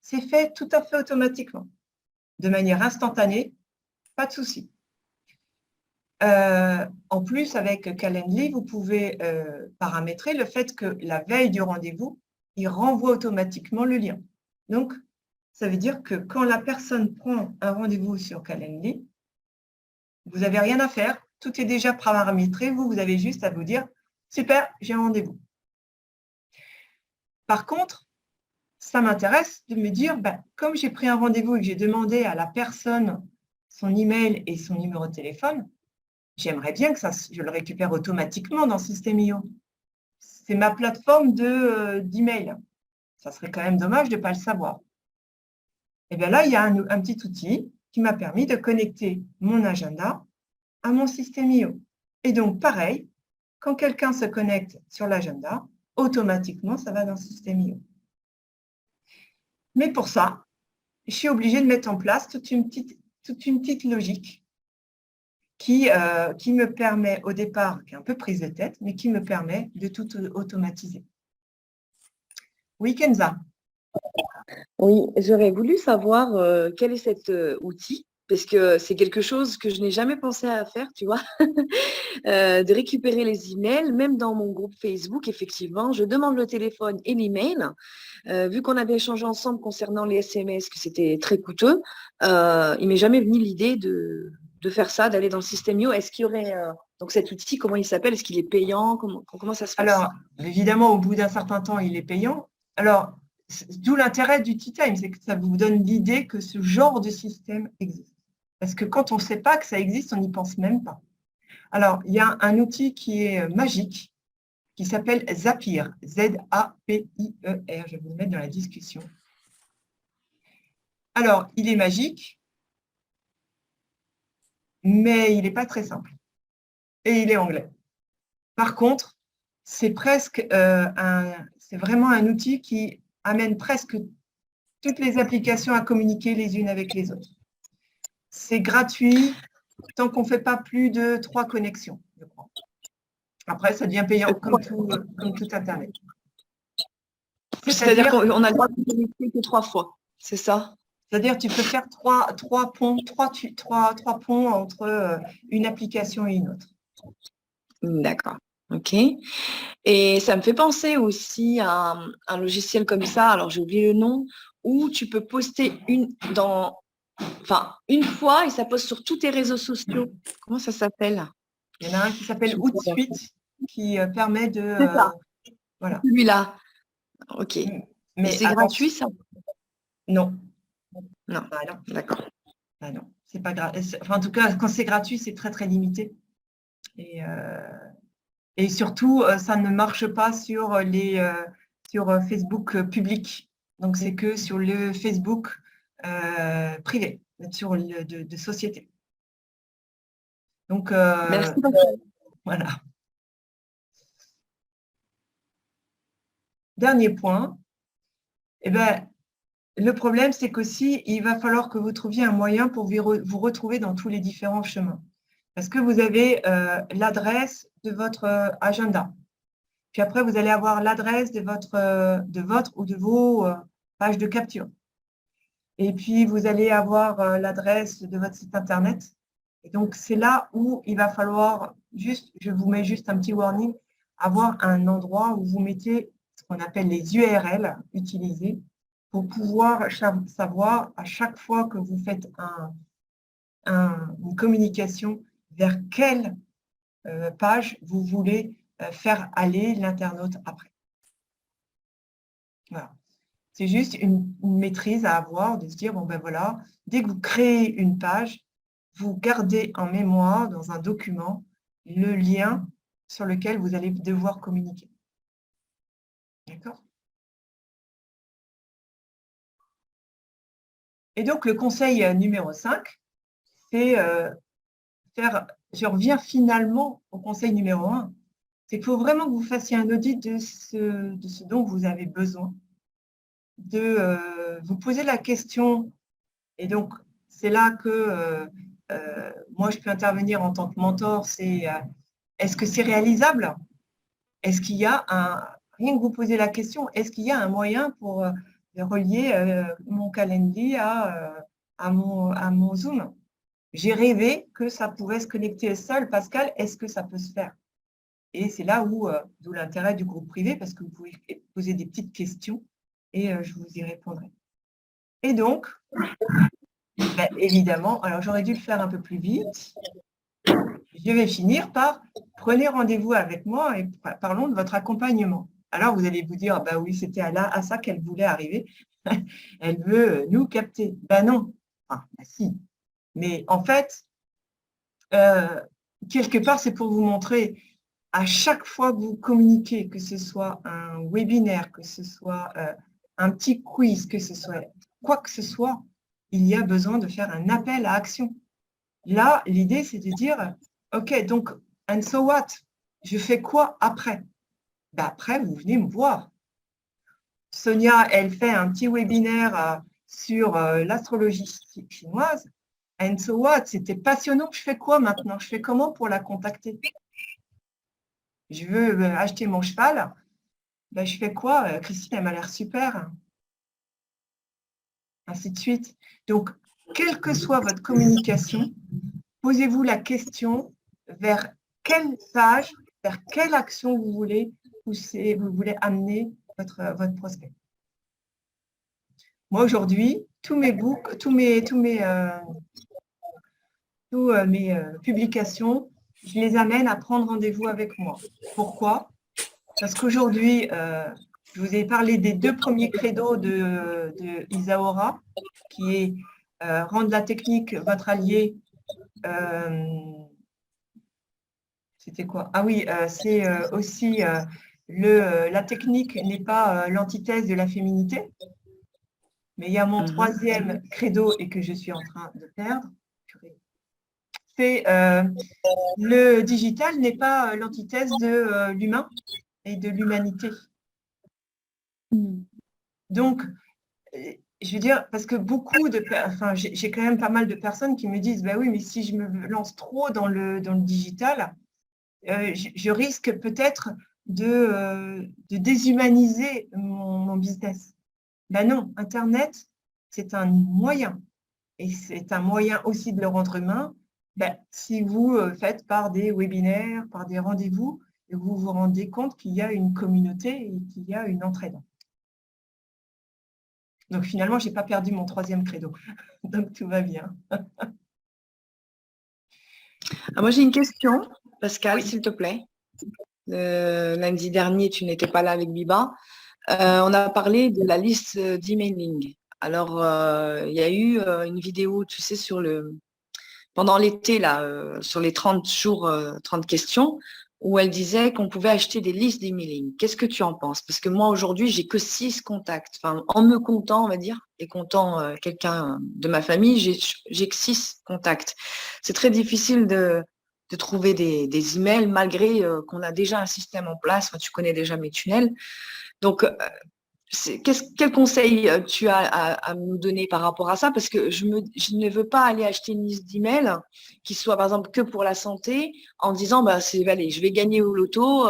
C'est fait tout à fait automatiquement, de manière instantanée, pas de souci. En plus, avec Calendly, vous pouvez paramétrer le fait que la veille du rendez-vous, il renvoie automatiquement le lien. Donc, ça veut dire que quand la personne prend un rendez-vous sur Calendly, vous n'avez rien à faire, tout est déjà paramétré, vous avez juste à vous dire « Super, j'ai un rendez-vous ». Par contre, ça m'intéresse de me dire, comme j'ai pris un rendez-vous et que j'ai demandé à la personne son email et son numéro de téléphone, j'aimerais bien que je le récupère automatiquement dans Système.io. C'est ma plateforme d'email. Ça serait quand même dommage de ne pas le savoir. Et bien là, il y a un petit outil qui m'a permis de connecter mon agenda à mon Système.io. Et donc, pareil, quand quelqu'un se connecte sur l'agenda, automatiquement, ça va dans le système IO. Mais pour ça, je suis obligée de mettre en place toute une petite logique qui me permet au départ, qui est un peu prise de tête, mais qui me permet de tout automatiser. Oui, Kenza. Oui, j'aurais voulu savoir quel est cet outil, parce que c'est quelque chose que je n'ai jamais pensé à faire, tu vois, de récupérer les emails, même dans mon groupe Facebook, effectivement, je demande le téléphone et l'email. Vu qu'on avait échangé ensemble concernant les SMS, que c'était très coûteux, il m'est jamais venu l'idée de faire ça, d'aller dans le système IO. Est-ce qu'il y aurait donc cet outil, comment il s'appelle? Est-ce qu'il est payant? Comment ça se passe? Alors, évidemment, au bout d'un certain temps, il est payant. Alors, d'où l'intérêt du Tea Time, c'est que ça vous donne l'idée que ce genre de système existe. Parce que quand on ne sait pas que ça existe, on n'y pense même pas. Alors, il y a un outil qui est magique, qui s'appelle Zapier, Z-A-P-I-E-R. Je vais vous le mettre dans la discussion. Alors, il est magique, mais il n'est pas très simple. Et il est anglais. Par contre, c'est vraiment un outil qui amène presque toutes les applications à communiquer les unes avec les autres. C'est gratuit tant qu'on ne fait pas plus de 3 connexions, je crois. Après, ça devient payant comme tout Internet. C'est-à-dire qu'on a le droit de connecter que 3 fois, c'est ça? C'est-à-dire que tu peux faire trois ponts entre une application et une autre. D'accord, ok. Et ça me fait penser aussi à un logiciel comme ça, alors j'ai oublié le nom, où tu peux poster une fois et ça poste sur tous tes réseaux sociaux. Comment ça s'appelle? Il y en a un qui s'appelle Hootsuite qui permet de… C'est ça. Voilà. Celui-là. Ok. Mais c'est gratuit, ça? Non. Non. Ah, non. D'accord. Ah, non, c'est pas gratuit. Enfin, en tout cas, quand c'est gratuit, c'est très, très limité. Et surtout, ça ne marche pas sur Facebook public. Donc, c'est que sur le Facebook privé, sur de société. Donc, Merci. voilà. Dernier point. Eh ben, le problème, c'est qu'aussi, il va falloir que vous trouviez un moyen pour vous retrouver dans tous les différents chemins. Parce que vous avez l'adresse de votre agenda. Puis après, vous allez avoir l'adresse de votre ou de vos pages de capture. Et puis, vous allez avoir l'adresse de votre site Internet. Et donc, c'est là où il va falloir je vous mets juste un petit warning, avoir un endroit où vous mettez ce qu'on appelle les URL utilisés pour pouvoir savoir à chaque fois que vous faites une communication vers quelle page vous voulez faire aller l'internaute après. Voilà. C'est juste une maîtrise à avoir, de se dire, bon ben voilà, dès que vous créez une page, vous gardez en mémoire, dans un document, le lien sur lequel vous allez devoir communiquer. D'accord? Et donc, le conseil numéro 5, c'est je reviens finalement au conseil numéro 1, c'est qu'il faut vraiment que vous fassiez un audit de ce dont vous avez besoin, de vous poser la question, et donc c'est là que moi je peux intervenir en tant que mentor, c'est est-ce que c'est réalisable? Est-ce qu'il y a rien que vous posez la question, est-ce qu'il y a un moyen pour relier mon calendrier à mon Zoom? J'ai rêvé que ça pouvait se connecter seul. Pascal, est-ce que ça peut se faire? Et c'est là où, d'où l'intérêt du groupe privé, parce que vous pouvez poser des petites questions et je vous y répondrai. Et donc, ben, évidemment, alors j'aurais dû le faire un peu plus vite. Je vais finir par prenez rendez-vous avec moi et parlons de votre accompagnement. Alors, vous allez vous dire, bah oui, c'était à ça qu'elle voulait arriver. Elle veut nous capter. Ben non. Enfin, ben si. Mais en fait, quelque part, c'est pour vous montrer, à chaque fois que vous communiquez, que ce soit un webinaire, que ce soit un petit quiz, que ce soit quoi que ce soit, il y a besoin de faire un appel à action. Là, l'idée, c'est de dire, OK, donc, and so what? je fais quoi après? Ben après, vous venez me voir. Sonia, elle fait un petit webinaire sur l'astrologie chinoise. And so what? C'était passionnant. Je fais quoi maintenant? Je fais comment pour la contacter? Je veux acheter mon cheval. Ben, je fais quoi? Christine, elle m'a l'air super. Ainsi de suite. Donc, quelle que soit votre communication, posez-vous la question vers quelle page, vers quelle action vous voulez pousser, vous voulez amener votre prospect. Moi, aujourd'hui, tous mes books, tous mes publications, je les amène à prendre rendez-vous avec moi. Pourquoi? Parce qu'aujourd'hui, je vous ai parlé des 2 premiers credos de Isaora, qui est rendre la technique votre allié. C'était quoi? Ah oui, c'est aussi la technique n'est pas l'antithèse de la féminité. Mais il y a mon 3e credo et que je suis en train de perdre. C'est le digital n'est pas l'antithèse de l'humain et de l'humanité. Donc, je veux dire, parce que j'ai quand même pas mal de personnes qui me disent, bah oui, mais si je me lance trop dans le digital, je risque peut-être de déshumaniser mon business. Ben non, Internet, c'est un moyen. Et c'est un moyen aussi de le rendre humain. Ben, si vous faites par des webinaires, par des rendez-vous, vous vous rendez compte qu'il y a une communauté et qu'il y a une entraide. Donc finalement, je n'ai pas perdu mon 3e credo. Donc tout va bien. Moi, j'ai une question, Pascal, s'il te plaît. Lundi dernier, tu n'étais pas là avec Biba. On a parlé de la liste d'emailing. Alors, il y a eu une vidéo, tu sais, pendant l'été, là, sur les 30 jours, 30 questions, où elle disait qu'on pouvait acheter des listes d'emailing. Qu'est-ce que tu en penses? Parce que moi, aujourd'hui, j'ai que 6 contacts. Enfin, en me comptant, on va dire, et comptant quelqu'un de ma famille, j'ai que 6 contacts. C'est très difficile de trouver des emails, malgré qu'on a déjà un système en place. Enfin, tu connais déjà mes tunnels. Donc, quel conseil tu as à me donner par rapport à ça? Parce que je ne veux pas aller acheter une liste d'emails qui soit, par exemple, que pour la santé, en disant, bah, allez, je vais gagner au loto,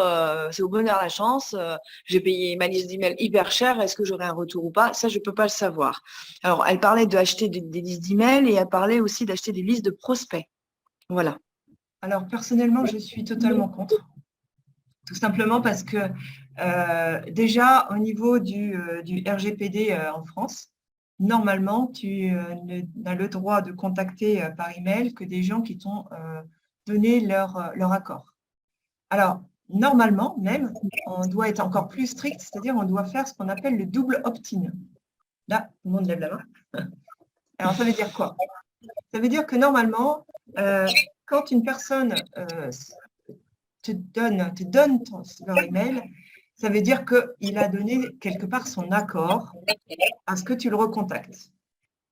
c'est au bonheur la chance, je vais payer ma liste d'emails hyper cher, est-ce que j'aurai un retour ou pas? Ça, je ne peux pas le savoir. Alors, elle parlait d'acheter des listes d'emails et elle parlait aussi d'acheter des listes de prospects. Voilà. Alors, personnellement, je suis totalement contre. Tout simplement parce que déjà, au niveau du RGPD en France, normalement, tu n'as le droit de contacter par email que des gens qui t'ont donné leur accord. Alors, normalement, même, on doit être encore plus strict, c'est-à-dire on doit faire ce qu'on appelle le double opt-in. Là, tout le monde lève la main. Alors, ça veut dire quoi? Ça veut dire que normalement, quand une personne te donne leur email, ça veut dire qu'il a donné quelque part son accord à ce que tu le recontactes.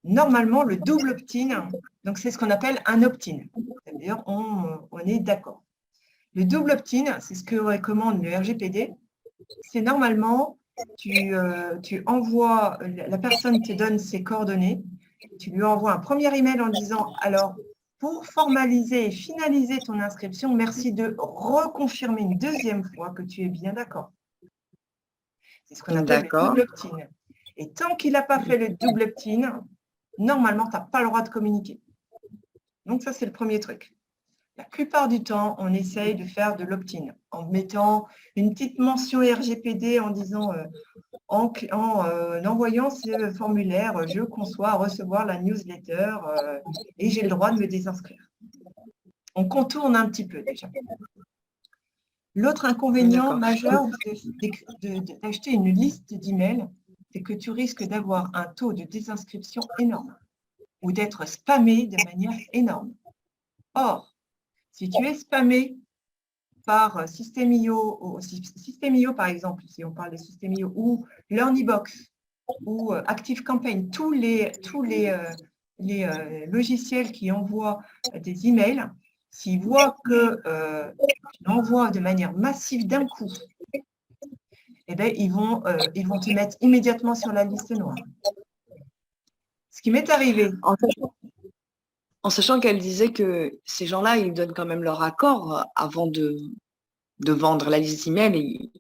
Normalement, le double opt-in, donc c'est ce qu'on appelle un opt-in. C'est-à-dire on est d'accord. Le double opt-in, c'est ce que recommande le RGPD. C'est normalement, tu envoies, la personne te donne ses coordonnées, tu lui envoies un premier email en disant, alors, pour formaliser et finaliser ton inscription, merci de reconfirmer une 2e fois que tu es bien d'accord. C'est ce qu'on appelle le double opt-in. Et tant qu'il n'a pas fait le double opt-in, normalement, tu n'as pas le droit de communiquer. Donc ça, c'est le premier truc. La plupart du temps, on essaye de faire de l'opt-in en mettant une petite mention RGPD en disant, en envoyant ce formulaire, je conçois recevoir la newsletter et j'ai le droit de me désinscrire. On contourne un petit peu déjà. L'autre inconvénient majeur d'acheter une liste d'emails, c'est que tu risques d'avoir un taux de désinscription énorme ou d'être spammé de manière énorme. Or, si tu es spammé par System.io, par exemple, si on parle de System.io, ou LearnyBox, ou ActiveCampaign, tous les logiciels qui envoient des emails, S'ils voient que tu l'envoies de manière massive d'un coup, eh ben, ils vont te mettre immédiatement sur la liste noire. Ce qui m'est arrivé. En sachant qu'elle disait que ces gens-là, ils donnent quand même leur accord avant de vendre la liste d'emails.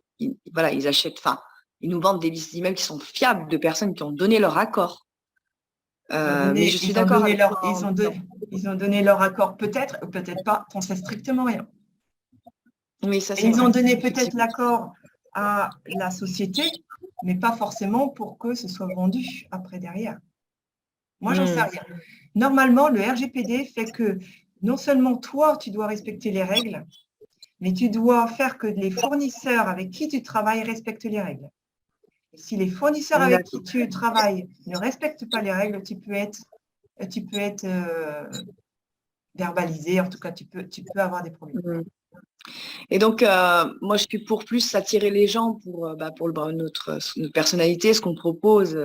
Voilà, ils achètent, enfin, ils nous vendent des listes d'emails qui sont fiables de personnes qui ont donné leur accord. Mais je suis d'accord avec toi. Ils ont donné leur accord peut-être ou peut-être pas, tu n'en sais strictement rien. Oui, ça, et ils ont donné peut-être l'accord à la société, mais pas forcément pour que ce soit vendu après derrière. Moi, j'en sais rien. Normalement, le RGPD fait que non seulement toi, tu dois respecter les règles, mais tu dois faire que les fournisseurs avec qui tu travailles respectent les règles. Et si les fournisseurs avec qui tu travailles ne respectent pas les règles, tu peux être verbalisé, en tout cas, tu peux avoir des problèmes. Et donc, moi, je suis pour plus attirer les gens pour notre personnalité, ce qu'on propose,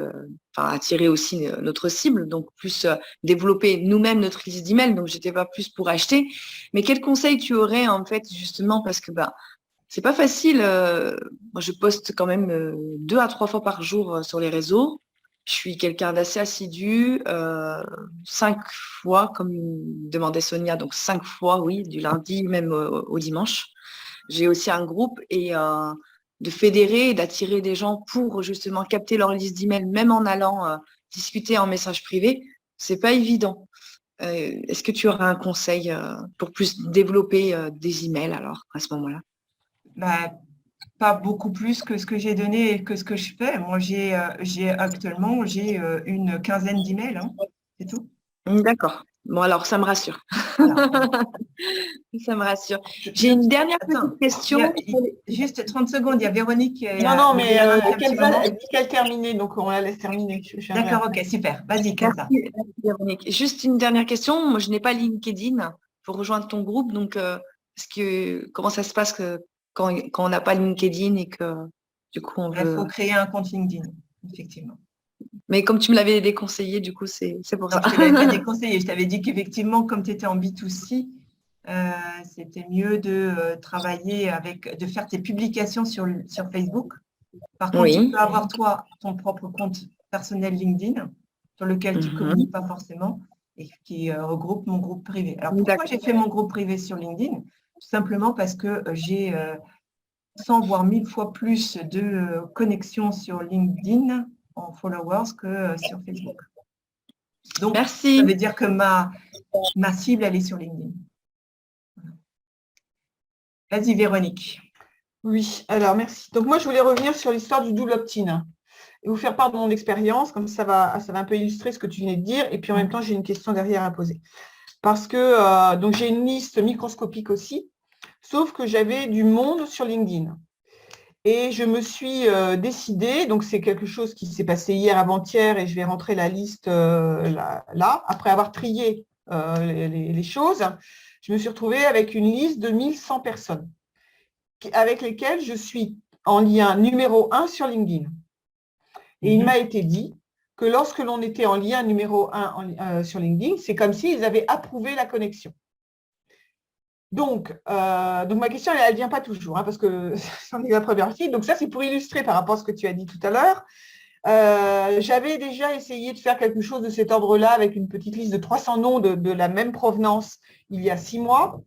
attirer aussi notre cible, donc plus développer nous-mêmes notre liste d'emails. Donc, je n'étais pas plus pour acheter. Mais quel conseil tu aurais, en fait, justement, parce que c'est pas facile. Moi, je poste quand même 2 à 3 fois par jour sur les réseaux. Je suis quelqu'un d'assez assidu, 5 fois, comme demandait Sonia, donc 5 fois, oui, du lundi même au dimanche. J'ai aussi un groupe et de fédérer et d'attirer des gens pour justement capter leur liste d'emails, même en allant discuter en message privé, c'est pas évident. Est-ce que tu auras un conseil pour plus développer des emails alors à ce moment-là? Pas beaucoup plus que ce que j'ai donné et que ce que je fais. Moi, actuellement une quinzaine d'emails, hein, c'est tout. D'accord. Bon, alors, ça me rassure. Voilà. Ça me rassure. J'ai une dernière petite question. Juste 30 secondes, il y a Véronique. Non, mais elle dit qu'elle terminait, donc on la laisse terminer. D'accord, ok, super. Vas-y, Kenza. Merci, Véronique. Juste une dernière question. Moi, je n'ai pas LinkedIn pour rejoindre ton groupe, donc comment ça se passe quand on n'a pas LinkedIn et que du coup on veut… Il faut créer un compte LinkedIn, effectivement. Mais comme tu me l'avais déconseillé, du coup, c'est pour ça. Je ne t'avais pas déconseillé. Je t'avais dit qu'effectivement, comme tu étais en B2C, c'était mieux de travailler de faire tes publications sur Facebook. Par contre, tu peux avoir toi ton propre compte personnel LinkedIn sur lequel tu ne communiques pas forcément et qui regroupe mon groupe privé. Alors, pourquoi j'ai fait mon groupe privé sur LinkedIn? Tout simplement parce que j'ai 100 voire 1000 fois plus de connexions sur LinkedIn en followers que sur Facebook. Donc, merci. Ça veut dire que ma cible, elle est sur LinkedIn. Vas-y, Véronique. Oui, alors merci. Donc, moi, je voulais revenir sur l'histoire du double opt-in et vous faire part de mon expérience, comme ça va un peu illustrer ce que tu venais de dire. Et puis, en même temps, j'ai une question derrière à poser. Parce que donc j'ai une liste microscopique aussi, sauf que j'avais du monde sur LinkedIn. Et je me suis décidée, donc c'est quelque chose qui s'est passé hier avant-hier et je vais rentrer la liste là, après avoir trié les choses, je me suis retrouvée avec une liste de 1100 personnes avec lesquelles je suis en lien numéro 1 sur LinkedIn. Et il m'a été dit que lorsque l'on était en lien numéro 1 sur LinkedIn, c'est comme s'ils avaient approuvé la connexion. Donc ma question, elle ne vient pas toujours, hein, parce que c'en est la première partie. Donc ça, c'est pour illustrer par rapport à ce que tu as dit tout à l'heure. J'avais déjà essayé de faire quelque chose de cet ordre-là avec une petite liste de 300 noms de la même provenance il y a 6 mois.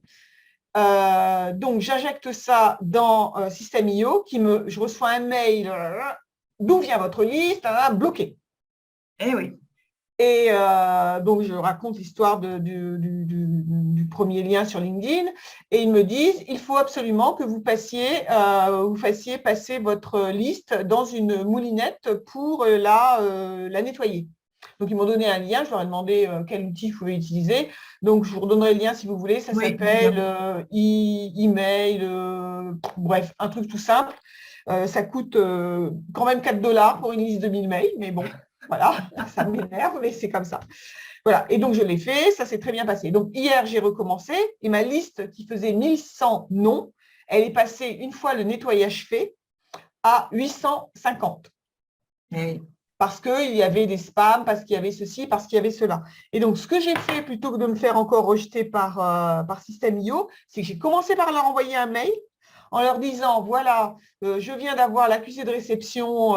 Donc, j'injecte ça dans System.io, je reçois un mail, d'où vient votre liste, bloqué. Eh oui. Et donc, je raconte l'histoire du premier lien sur LinkedIn et ils me disent, il faut absolument que vous fassiez passer votre liste dans une moulinette pour la nettoyer. Donc, ils m'ont donné un lien, je leur ai demandé quel outil je pouvais utiliser. Donc, je vous redonnerai le lien si vous voulez. Ça s'appelle email, bref, un truc tout simple. Ça coûte quand même 4$ pour une liste de 1000 mails, mais bon, voilà, ça m'énerve, mais c'est comme ça. Voilà, et donc je l'ai fait, ça s'est très bien passé. Donc, hier, j'ai recommencé et ma liste qui faisait 1100 noms, elle est passée, une fois le nettoyage fait, à 850. Oui. parce qu'il y avait des spams, parce qu'il y avait ceci, parce qu'il y avait cela. Et donc, ce que j'ai fait, plutôt que de me faire encore rejeter par System.io, c'est que j'ai commencé par leur envoyer un mail en leur disant, voilà, je viens d'avoir l'accusé de réception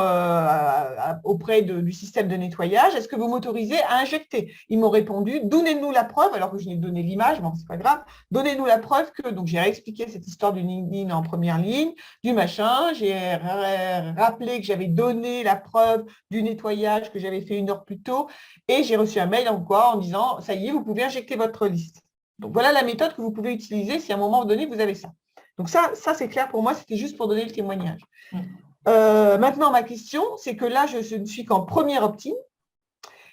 auprès du système de nettoyage, est-ce que vous m'autorisez à injecter? Ils m'ont répondu, donnez-nous la preuve, alors que je n'ai donné l'image, bon, c'est pas grave, donnez-nous la preuve que, donc j'ai réexpliqué cette histoire du LinkedIn en première ligne, du machin, j'ai rappelé que j'avais donné la preuve du nettoyage que j'avais fait 1 heure plus tôt, et j'ai reçu un mail en disant, ça y est, vous pouvez injecter votre liste. Donc voilà la méthode que vous pouvez utiliser si à un moment donné, vous avez ça. Donc ça c'est clair pour moi, c'était juste pour donner le témoignage. Maintenant, ma question, c'est que là, je ne suis qu'en première opt-in.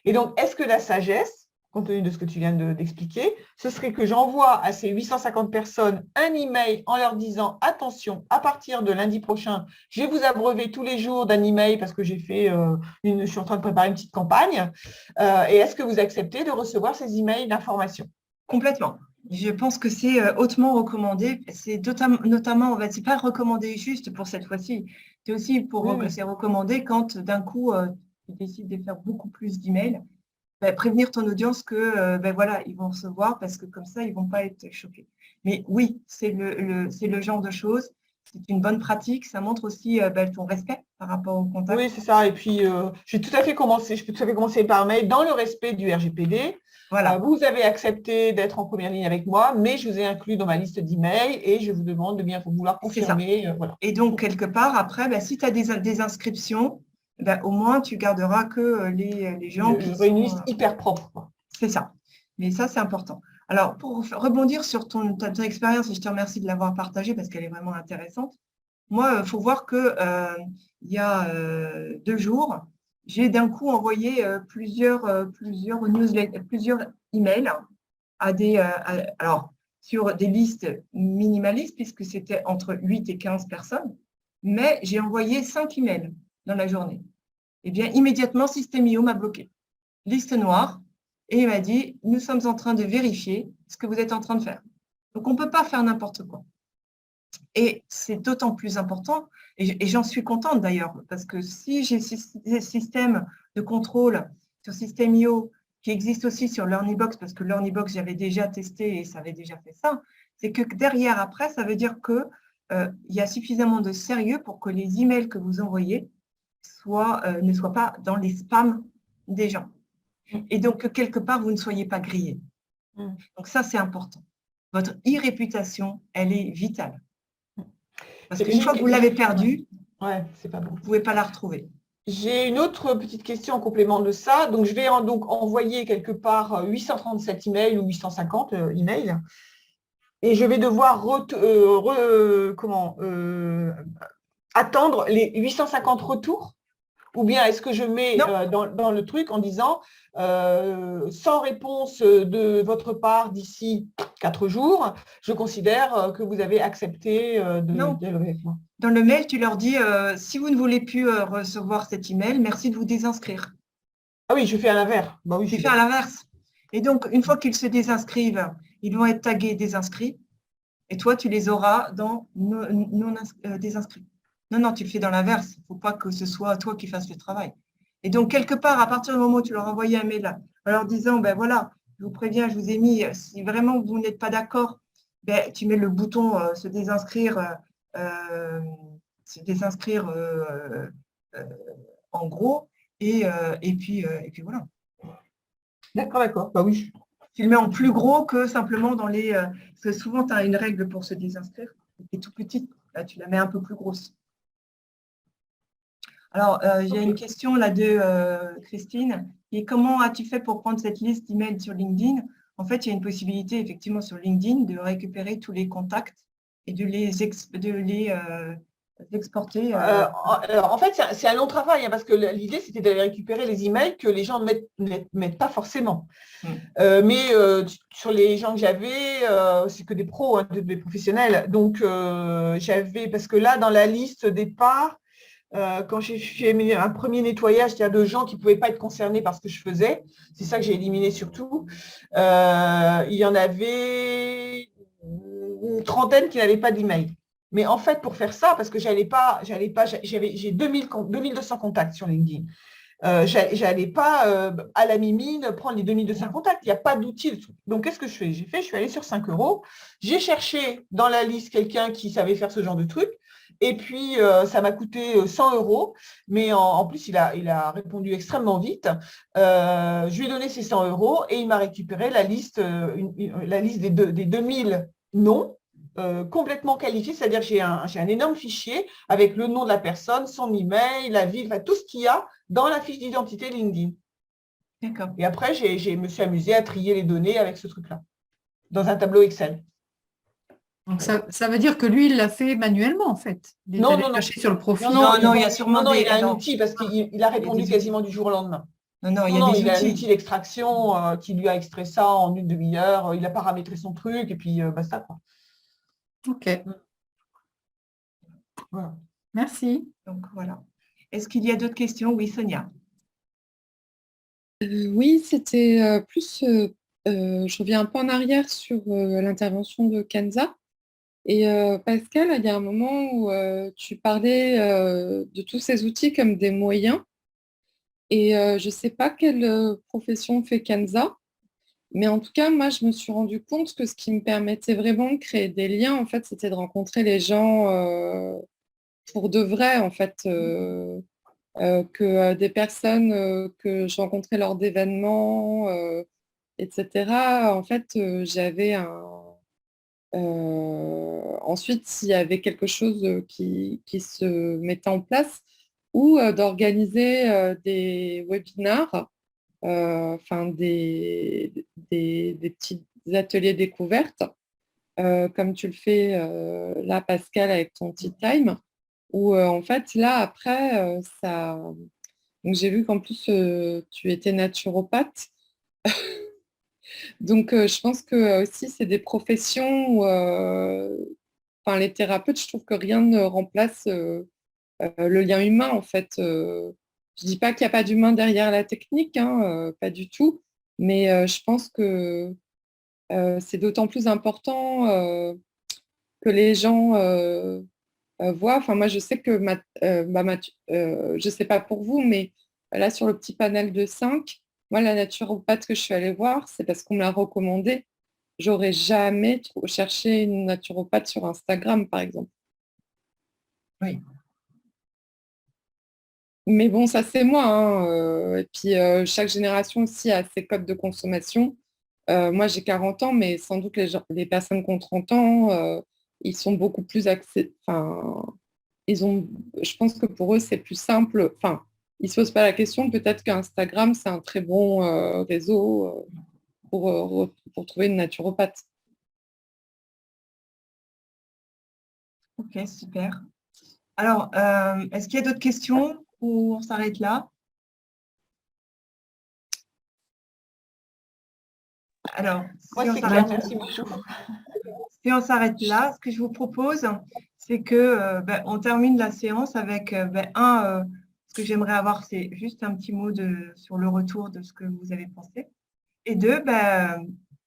Et donc, est-ce que la sagesse, compte tenu de ce que tu viens d'expliquer, ce serait que j'envoie à ces 850 personnes un email en leur disant, attention, à partir de lundi prochain, je vais vous abreuver tous les jours d'un email parce que je suis en train de préparer une petite campagne. Et est-ce que vous acceptez de recevoir ces emails d'information? Complètement. Je pense que c'est hautement recommandé. C'est notamment, c'est pas recommandé juste pour cette fois-ci. C'est aussi c'est recommandé quand d'un coup, tu décides de faire beaucoup plus d'emails, prévenir ton audience que voilà, ils vont recevoir parce que comme ça, ils ne vont pas être choqués. Mais oui, c'est le genre de choses. C'est une bonne pratique. Ça montre aussi ton respect par rapport au contact. Oui, c'est ça. Et puis, je peux tout à fait commencer par mail dans le respect du RGPD. Voilà. Vous avez accepté d'être en première ligne avec moi, mais je vous ai inclus dans ma liste d'emails et je vous demande de bien vouloir confirmer. Voilà. Et donc, quelque part, après, si tu as des inscriptions, au moins, tu garderas que les gens qui sont… Une liste hyper propre. C'est ça. Mais ça, c'est important. Alors, pour rebondir sur ton expérience, et je te remercie de l'avoir partagée parce qu'elle est vraiment intéressante. Moi, il faut voir que il y a 2 jours, j'ai d'un coup envoyé plusieurs newsletters, plusieurs emails alors, sur des listes minimalistes, puisque c'était entre 8 et 15 personnes, mais j'ai envoyé 5 emails dans la journée. Eh bien, immédiatement, System.io m'a bloqué. Liste noire, et il m'a dit, nous sommes en train de vérifier ce que vous êtes en train de faire. Donc, on ne peut pas faire n'importe quoi. Et c'est d'autant plus important, et j'en suis contente d'ailleurs, parce que si j'ai ces systèmes de contrôle sur System.io qui existent aussi sur LearnyBox, parce que LearnyBox, j'avais déjà testé et ça avait déjà fait ça, c'est que derrière, après, ça veut dire qu'il y a suffisamment de sérieux pour que les emails que vous envoyez ne soient pas dans les spams des gens. Et donc, que quelque part, vous ne soyez pas grillé. Donc, ça, c'est important. Votre e-réputation, elle est vitale. Parce qu'une fois que vous l'avez perdue, c'est pas bon. Vous ne pouvez pas la retrouver. J'ai une autre petite question en complément de ça. Donc, je vais donc envoyer quelque part 837 emails ou 850 emails. Et je vais devoir attendre les 850 retours. Ou bien est-ce que je mets dans le truc en disant sans réponse de votre part d'ici 4 jours, je considère que vous avez accepté de dialoguer avec moi. Dans le mail, tu leur dis si vous ne voulez plus recevoir cet email, merci de vous désinscrire. Ah oui, je fais à l'inverse. Bah oui, tu fais à l'inverse. Et donc, une fois qu'ils se désinscrivent, ils vont être tagués désinscrits. Et toi, tu les auras dans non désinscrits. Non, tu le fais dans l'inverse. Il ne faut pas que ce soit toi qui fasses le travail. Et donc, quelque part, à partir du moment où tu leur envoies un mail là, en leur disant, voilà, je vous préviens, je vous ai mis, si vraiment vous n'êtes pas d'accord, tu mets le bouton se désinscrire, en gros, et puis voilà. D'accord. Bah oui. Tu le mets en plus gros que simplement dans les… parce que souvent, tu as une règle pour se désinscrire, qui est tout petite. Là, tu la mets un peu plus grosse. Alors, il y a une question là de Christine. Et comment as-tu fait pour prendre cette liste d'emails sur LinkedIn? En fait, il y a une possibilité, effectivement, sur LinkedIn de récupérer tous les contacts et de les exporter. En fait, c'est un long travail, parce que l'idée, c'était d'aller récupérer les emails que les gens ne mettent pas forcément. Mais sur les gens que j'avais, c'est que des pros, des professionnels. Donc, parce que là, dans la liste départ, quand j'ai fait un premier nettoyage, il y a de gens qui ne pouvaient pas être concernés par ce que je faisais. C'est ça que j'ai éliminé surtout. Il y en avait une trentaine qui n'avaient pas d'email. Mais en fait, pour faire ça, parce que j'ai 2200 contacts sur LinkedIn. J'allais pas à la mimine prendre les 2200 contacts. Il n'y a pas d'outil. Donc, qu'est-ce que je fais? Je suis allée sur 5 euros. J'ai cherché dans la liste quelqu'un qui savait faire ce genre de truc. Et puis, ça m'a coûté 100 euros. Mais en plus, il a répondu extrêmement vite. Je lui ai donné ces 100 euros et il m'a récupéré la liste des 2000 noms complètement qualifiés. C'est-à-dire que j'ai un énorme fichier avec le nom de la personne, son email, la ville, enfin, tout ce qu'il y a dans la fiche d'identité LinkedIn. D'accord. Et après, je me suis amusée à trier les données avec ce truc-là, dans un tableau Excel. Donc, ça veut dire que lui, il l'a fait manuellement, en fait. Il est Non, allé non, non. chercher sur le profil. Non, il y a sûrement Non, des... il a un non. outil parce qu'il a répondu des quasiment du jour au lendemain. Non, il y a Non, des il a un outils. outil d'extraction qui lui a extrait ça en une demi-heure. Il a paramétré son truc et puis basta, quoi. OK. Voilà. Merci. Donc, voilà. Est-ce qu'il y a d'autres questions? Oui, Sonia. Oui, c'était plus, je reviens un peu en arrière sur l'intervention de Kenza. Et Pascal, il y a un moment où tu parlais de tous ces outils comme des moyens. Et je ne sais pas quelle profession fait Kenza, mais en tout cas, moi, je me suis rendu compte que ce qui me permettait vraiment de créer des liens, en fait, c'était de rencontrer les gens pour de vrai, en fait. Que des personnes que je rencontrais lors d'événements, etc. En fait, j'avais un... ensuite, s'il y avait quelque chose qui se mettait en place, ou d'organiser des webinars, enfin des petits ateliers découvertes, comme tu le fais là, Pascal, avec ton Tea Time, où en fait, là, après, ça... Donc, j'ai vu qu'en plus, tu étais naturopathe. Donc, je pense que aussi, c'est des professions où, enfin, les thérapeutes, je trouve que rien ne remplace le lien humain, en fait. Je dis pas qu'il n'y a pas d'humain derrière la technique, hein, pas du tout. Mais je pense que c'est d'autant plus important que les gens voient. Enfin, moi, je sais que je sais pas pour vous, mais là, sur le petit panel de 5, moi, la naturopathe que je suis allée voir, c'est parce qu'on me l'a recommandé. J'aurais jamais cherché une naturopathe sur Instagram, par exemple. Oui. Mais bon, ça, c'est moi, hein, et puis, chaque génération aussi a ses codes de consommation. Moi, j'ai 40 ans, mais sans doute les personnes qui ont 30 ans, ils sont beaucoup plus enfin, je pense que pour eux, c'est plus simple. Enfin, ils ne se posent pas la question. Peut-être qu'Instagram, c'est un très bon réseau pour trouver une naturopathe. Ok, super. Alors, est-ce qu'il y a d'autres questions ou on s'arrête là? Alors, Moi, si on c'est clair, s'arrête merci beaucoup. Si on s'arrête là, ce que je vous propose, c'est que on termine la séance avec ce que j'aimerais avoir, c'est juste un petit mot sur le retour de ce que vous avez pensé. Et deux,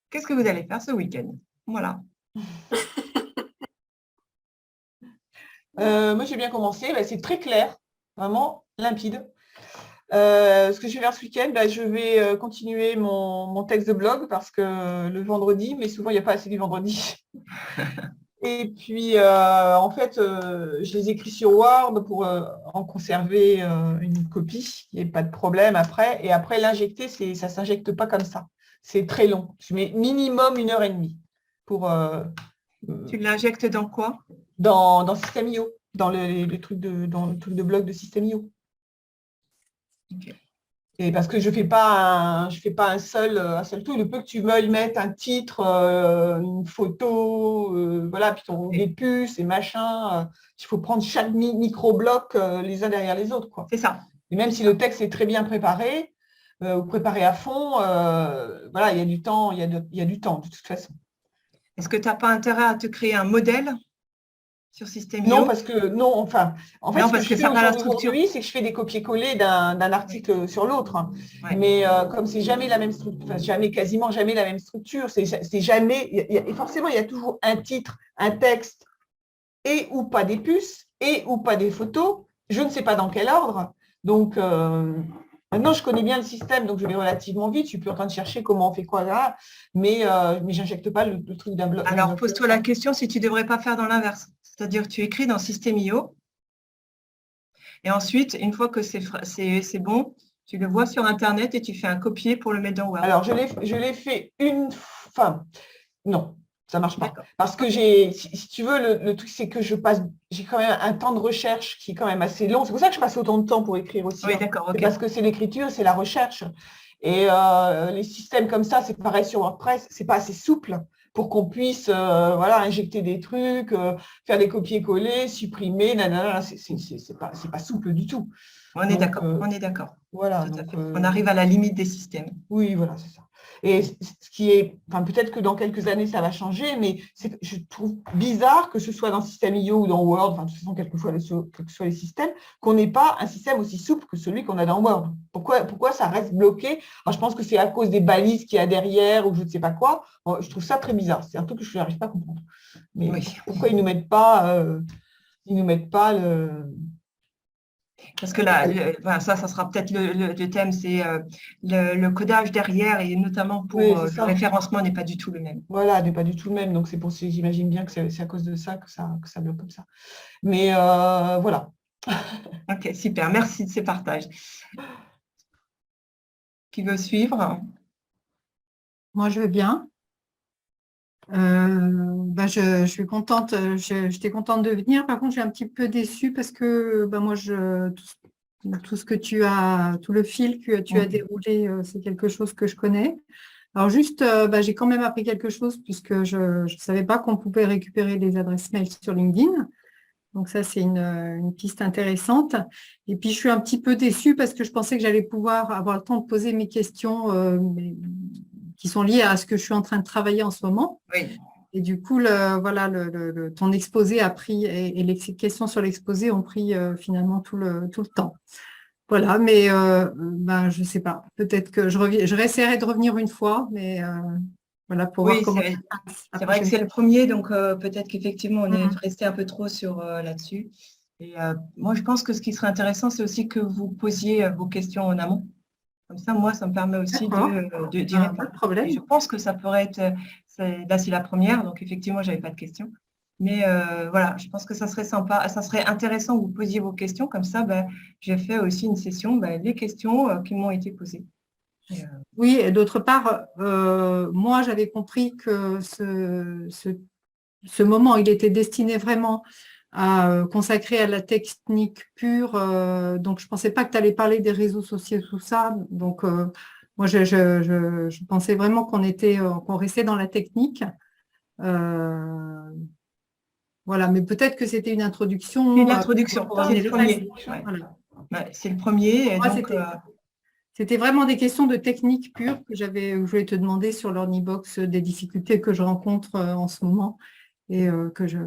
qu'est-ce que vous allez faire ce week-end? Voilà. Moi, j'ai bien commencé. C'est très clair, vraiment limpide. Ce que je vais faire ce week-end, je vais continuer mon texte de blog parce que le vendredi, mais souvent il n'y a pas assez du vendredi. Et puis, en fait, je les écris sur Word pour en conserver une copie. Il n'y a pas de problème après. Et après, l'injecter, ça ne s'injecte pas comme ça. C'est très long. Je mets minimum 1h30 pour... Tu l'injectes dans quoi? Dans System.io, dans le truc de blog de System.io. Okay. Et parce que je fais pas un seul truc. Le peu que tu veuilles mettre un titre, une photo, voilà, puis des puces et machin, il faut prendre chaque micro-bloc les uns derrière les autres, quoi. C'est ça. Et même si le texte est très bien préparé, ou préparé à fond, voilà, il y a du temps, il y a du temps de toute façon. Est-ce que tu n'as pas intérêt à te créer un modèle sur System.io? Non, parce que non, enfin, en fait, non, ce que je fais aujourd'hui, c'est que je fais des copier-coller d'un article sur l'autre. Hein. Ouais. Mais comme c'est jamais la même structure, enfin, quasiment jamais la même structure, c'est jamais, et forcément, il y a toujours un titre, un texte, et ou pas des puces, et ou pas des photos. Je ne sais pas dans quel ordre. Donc, Maintenant, je connais bien le système, donc je vais relativement vite. Je suis plus en train de chercher comment on fait quoi là, mais j'injecte pas le truc d'un bloc. Alors, pose-toi la question si tu ne devrais pas faire dans l'inverse. C'est-à-dire que tu écris dans System.io et ensuite, une fois que c'est bon, tu le vois sur Internet et tu fais un copier pour le mettre dans Word. Alors, je l'ai fait une fois. Non, ça ne marche pas. D'accord. Parce que si tu veux, le truc, c'est que j'ai quand même un temps de recherche qui est quand même assez long. C'est pour ça que je passe autant de temps pour écrire aussi. Oui, hein. d'accord, C'est ok. parce que c'est l'écriture, c'est la recherche. Et les systèmes comme ça, c'est pareil sur WordPress, c'est pas assez souple pour qu'on puisse voilà, injecter des trucs, faire des copier-coller, supprimer, nanana, c'est pas souple du tout. On est d'accord, on est d'accord. Voilà. Tout à Donc, fait. On arrive à la limite des systèmes. oui, voilà, c'est ça. Et ce qui est, enfin, peut-être que dans quelques années, ça va changer, mais je trouve bizarre que ce soit dans System.io ou dans Word, enfin, de toute façon, quels que soient les systèmes, qu'on n'ait pas un système aussi souple que celui qu'on a dans Word. Pourquoi ça reste bloqué? Alors, je pense que c'est à cause des balises qu'il y a derrière ou je ne sais pas quoi. Je trouve ça très bizarre. C'est un truc que je n'arrive pas à comprendre. Mais Oui. pourquoi ils ne nous mettent pas le… Parce que là, enfin, ça sera peut-être le thème, c'est le codage derrière et notamment pour Oui, c'est le ça. référencement n'est pas du tout le même. Voilà, n'est pas du tout le même. Donc, j'imagine bien que c'est à cause de ça que ça bloque comme ça. Mais voilà. Ok, super. Merci de ces partages. Qui veut suivre? Moi, je veux bien. Je suis contente, j'étais contente de venir. Par contre, je suis un petit peu déçue parce que moi, tout ce que tu as, tout le fil que tu as déroulé, c'est quelque chose que je connais. Alors juste, j'ai quand même appris quelque chose puisque je ne savais pas qu'on pouvait récupérer les adresses mail sur LinkedIn. Donc ça, c'est une piste intéressante. Et puis, je suis un petit peu déçue parce que je pensais que j'allais pouvoir avoir le temps de poser mes questions qui sont liées à ce que je suis en train de travailler en ce moment. Oui. Et du coup, ton exposé a pris, et les questions sur l'exposé ont pris finalement tout le temps. Voilà, mais je ne sais pas. Peut-être que je réessayerai de revenir une fois, mais voilà, pour voir Oui, comment c'est vrai que c'est le premier, donc peut-être qu'effectivement, on est Mhm. resté un peu trop sur là-dessus. Et moi, je pense que ce qui serait intéressant, c'est aussi que vous posiez vos questions en amont. Comme ça, moi, ça me permet aussi d'y Pas de répondre. problème. Et je pense que ça pourrait être… Là, c'est la première, donc effectivement, je n'avais pas de questions. Mais voilà, je pense que ça serait sympa, ça serait intéressant que vous posiez vos questions. Comme ça, j'ai fait aussi une session, les questions qui m'ont été posées. Oui, et d'autre part, moi, j'avais compris que ce moment, il était destiné vraiment à consacrer à la technique pure. Donc, je ne pensais pas que tu allais parler des réseaux sociaux, tout ça. Donc, moi, je pensais vraiment qu'on restait dans la technique. Voilà, mais peut-être que c'était une introduction. C'est l'introduction, pour c'est amener le le premier. reste. Ouais. Voilà. C'est le premier. Et Moi, donc, c'était vraiment des questions de technique pure que je voulais te demander sur l'Ornibox, des difficultés que je rencontre en ce moment et que je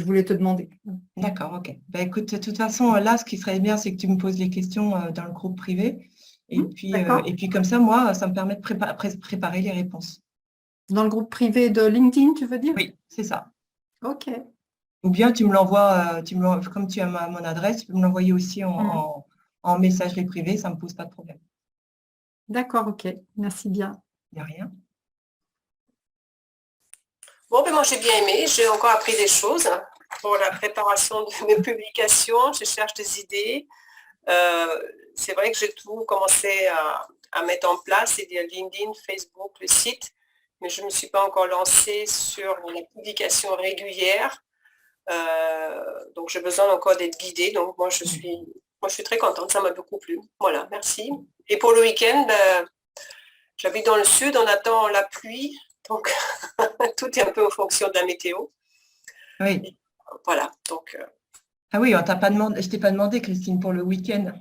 voulais te demander. d'accord, ok. Écoute, de toute façon, là, ce qui serait bien, c'est que tu me poses les questions dans le groupe privé. Et puis comme ça, moi, ça me permet de préparer les réponses. Dans le groupe privé de LinkedIn, tu veux dire? Oui, c'est ça. Ok. Ou bien tu me l'envoies, comme tu as mon adresse, tu peux me l'envoyer aussi en messagerie privée, ça ne me pose pas de problème. D'accord, ok. Merci bien. Il n'y a rien. Bon, moi j'ai bien aimé, j'ai encore appris des choses pour la préparation de mes publications, je cherche des idées. C'est vrai que j'ai tout commencé à mettre en place, c'est-à-dire LinkedIn, Facebook, le site, mais je ne me suis pas encore lancée sur la publication régulière. Donc j'ai besoin encore d'être guidée, donc moi je suis très contente, ça m'a beaucoup plu. Voilà, merci. Et pour le week-end, j'habite dans le sud, on attend la pluie, donc tout est un peu en fonction de la météo. Oui. Et voilà, donc… Ah oui, je t'ai pas demandé, Christine, pour le week-end.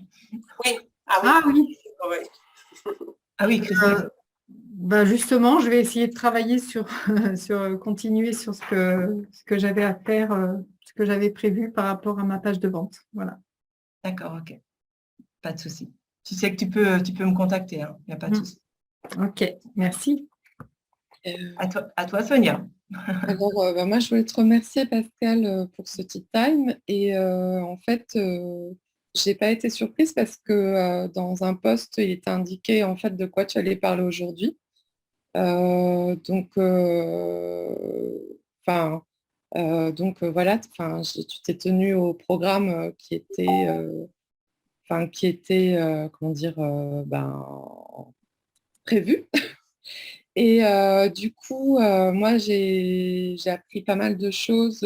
Oui, ah oui. Ah oui. Ah oui, Christine. Justement, je vais essayer de travailler continuer sur ce que j'avais à faire, ce que j'avais prévu par rapport à ma page de vente. Voilà. D'accord, ok. Pas de souci. Tu sais que tu peux me contacter, hein. Il n'y a pas de souci. Ok, merci. À toi, Sonia. Alors, moi, je voulais te remercier, Pascal, pour ce tea time. Et en fait, j'ai pas été surprise parce que dans un post, il était indiqué en fait de quoi tu allais parler aujourd'hui. Donc, voilà, tu t'es tenu au programme qui était comment dire, prévu. Et du coup, moi, j'ai appris pas mal de choses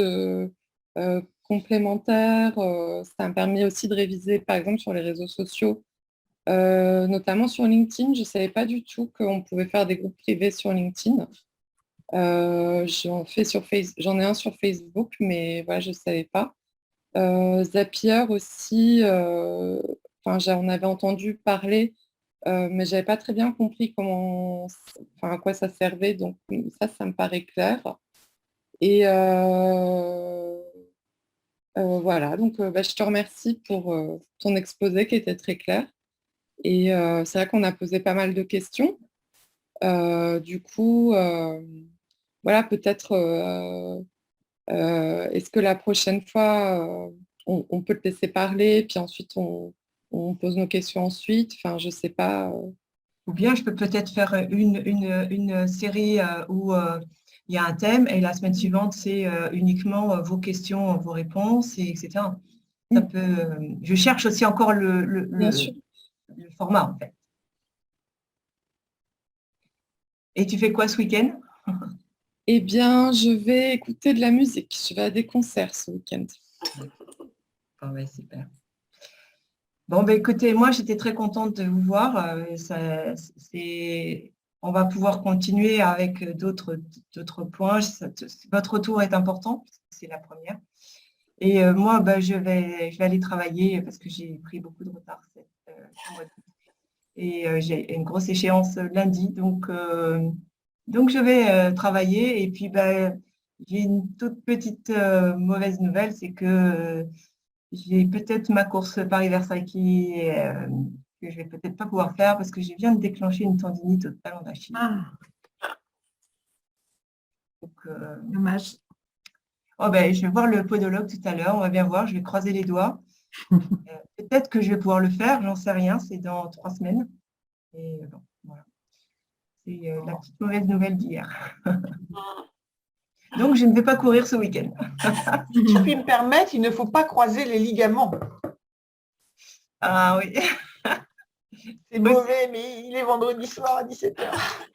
complémentaires. Ça m'a permis aussi de réviser, par exemple, sur les réseaux sociaux, notamment sur LinkedIn. Je ne savais pas du tout qu'on pouvait faire des groupes privés sur LinkedIn. J'en ai un sur Facebook, mais voilà, je ne savais pas. Zapier aussi, j'en avais entendu parler, mais j'avais pas très bien compris à quoi ça servait, donc ça me paraît clair. Et voilà, donc je te remercie pour ton exposé qui était très clair. Et c'est vrai qu'on a posé pas mal de questions. Du coup, voilà, peut-être est-ce que la prochaine fois, on peut te laisser parler, puis ensuite on pose nos questions ensuite. Enfin, je sais pas. Ou bien je peux peut-être faire une série où il y a un thème et la semaine suivante, c'est uniquement vos questions, vos réponses, etc. Ça peut, je cherche aussi encore Bien sûr. le format, en fait. Et tu fais quoi ce week-end? Eh bien, je vais écouter de la musique. Je vais à des concerts ce week-end. Ah ouais, super. Bon, ben, écoutez, moi, j'étais très contente de vous voir. On va pouvoir continuer avec d'autres points. Votre retour est important, c'est la première. Et moi, ben, je vais aller travailler parce que j'ai pris beaucoup de retard ce mois-ci. Et j'ai une grosse échéance lundi. Donc je vais travailler. Et puis, ben, j'ai une toute petite mauvaise nouvelle, c'est que j'ai peut-être ma course Paris-Versailles que je vais peut-être pas pouvoir faire parce que je viens de déclencher une tendinite au talon d'Achille. Ah, Donc, dommage. je vais voir le podologue tout à l'heure. On va bien voir. Je vais croiser les doigts. Peut-être que je vais pouvoir le faire. J'en sais rien. C'est dans 3 semaines. Et bon, voilà. C'est la petite mauvaise nouvelle d'hier. Donc, je ne vais pas courir ce week-end. Si je puis me permettre, il ne faut pas croiser les ligaments. Ah oui. C'est mauvais, mais il est vendredi soir à 17h.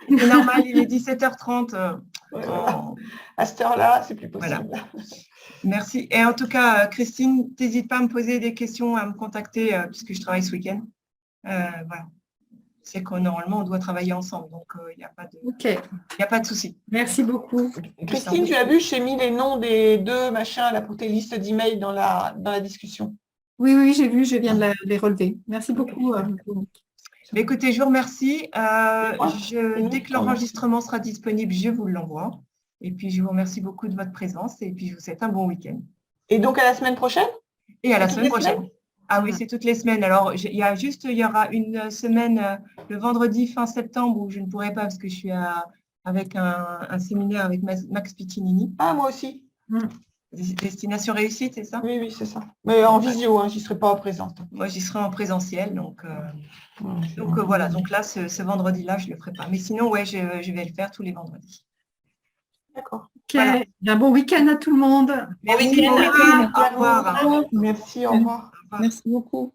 C'est normal, il est 17h30. Voilà. À cette heure-là, c'est plus possible. Voilà. Merci. Et en tout cas, Christine, n'hésite pas à me poser des questions, à me contacter puisque je travaille ce week-end. Voilà. C'est que normalement, on doit travailler ensemble, donc il n'y a pas de souci. Merci beaucoup. Christine, tu as vu, j'ai mis les noms des 2 machins là pour tes listes d'emails dans la discussion. Oui, j'ai vu, je viens de les relever. Merci beaucoup. Mais écoutez, je vous remercie. Dès que l'enregistrement sera disponible, je vous l'envoie. Et puis, je vous remercie beaucoup de votre présence et puis je vous souhaite un bon week-end. Et donc, à la semaine prochaine? Et à la semaine prochaine. Ah oui, c'est toutes les semaines. Alors, il y aura une semaine, le vendredi fin septembre, où je ne pourrai pas parce que je suis avec un séminaire avec Max Piccinini. Ah, moi aussi. Destination réussite, c'est ça? Oui, c'est ça. Mais en visio, je n'y serai pas présente. Moi, j'y serai en présentiel. Donc voilà. Donc là, ce vendredi-là, je ne le ferai pas. Mais sinon, ouais, je vais le faire tous les vendredis. D'accord. Ok. Voilà. Un bon week-end à tout le monde. Merci beaucoup. Au revoir. Merci, au revoir. Merci beaucoup.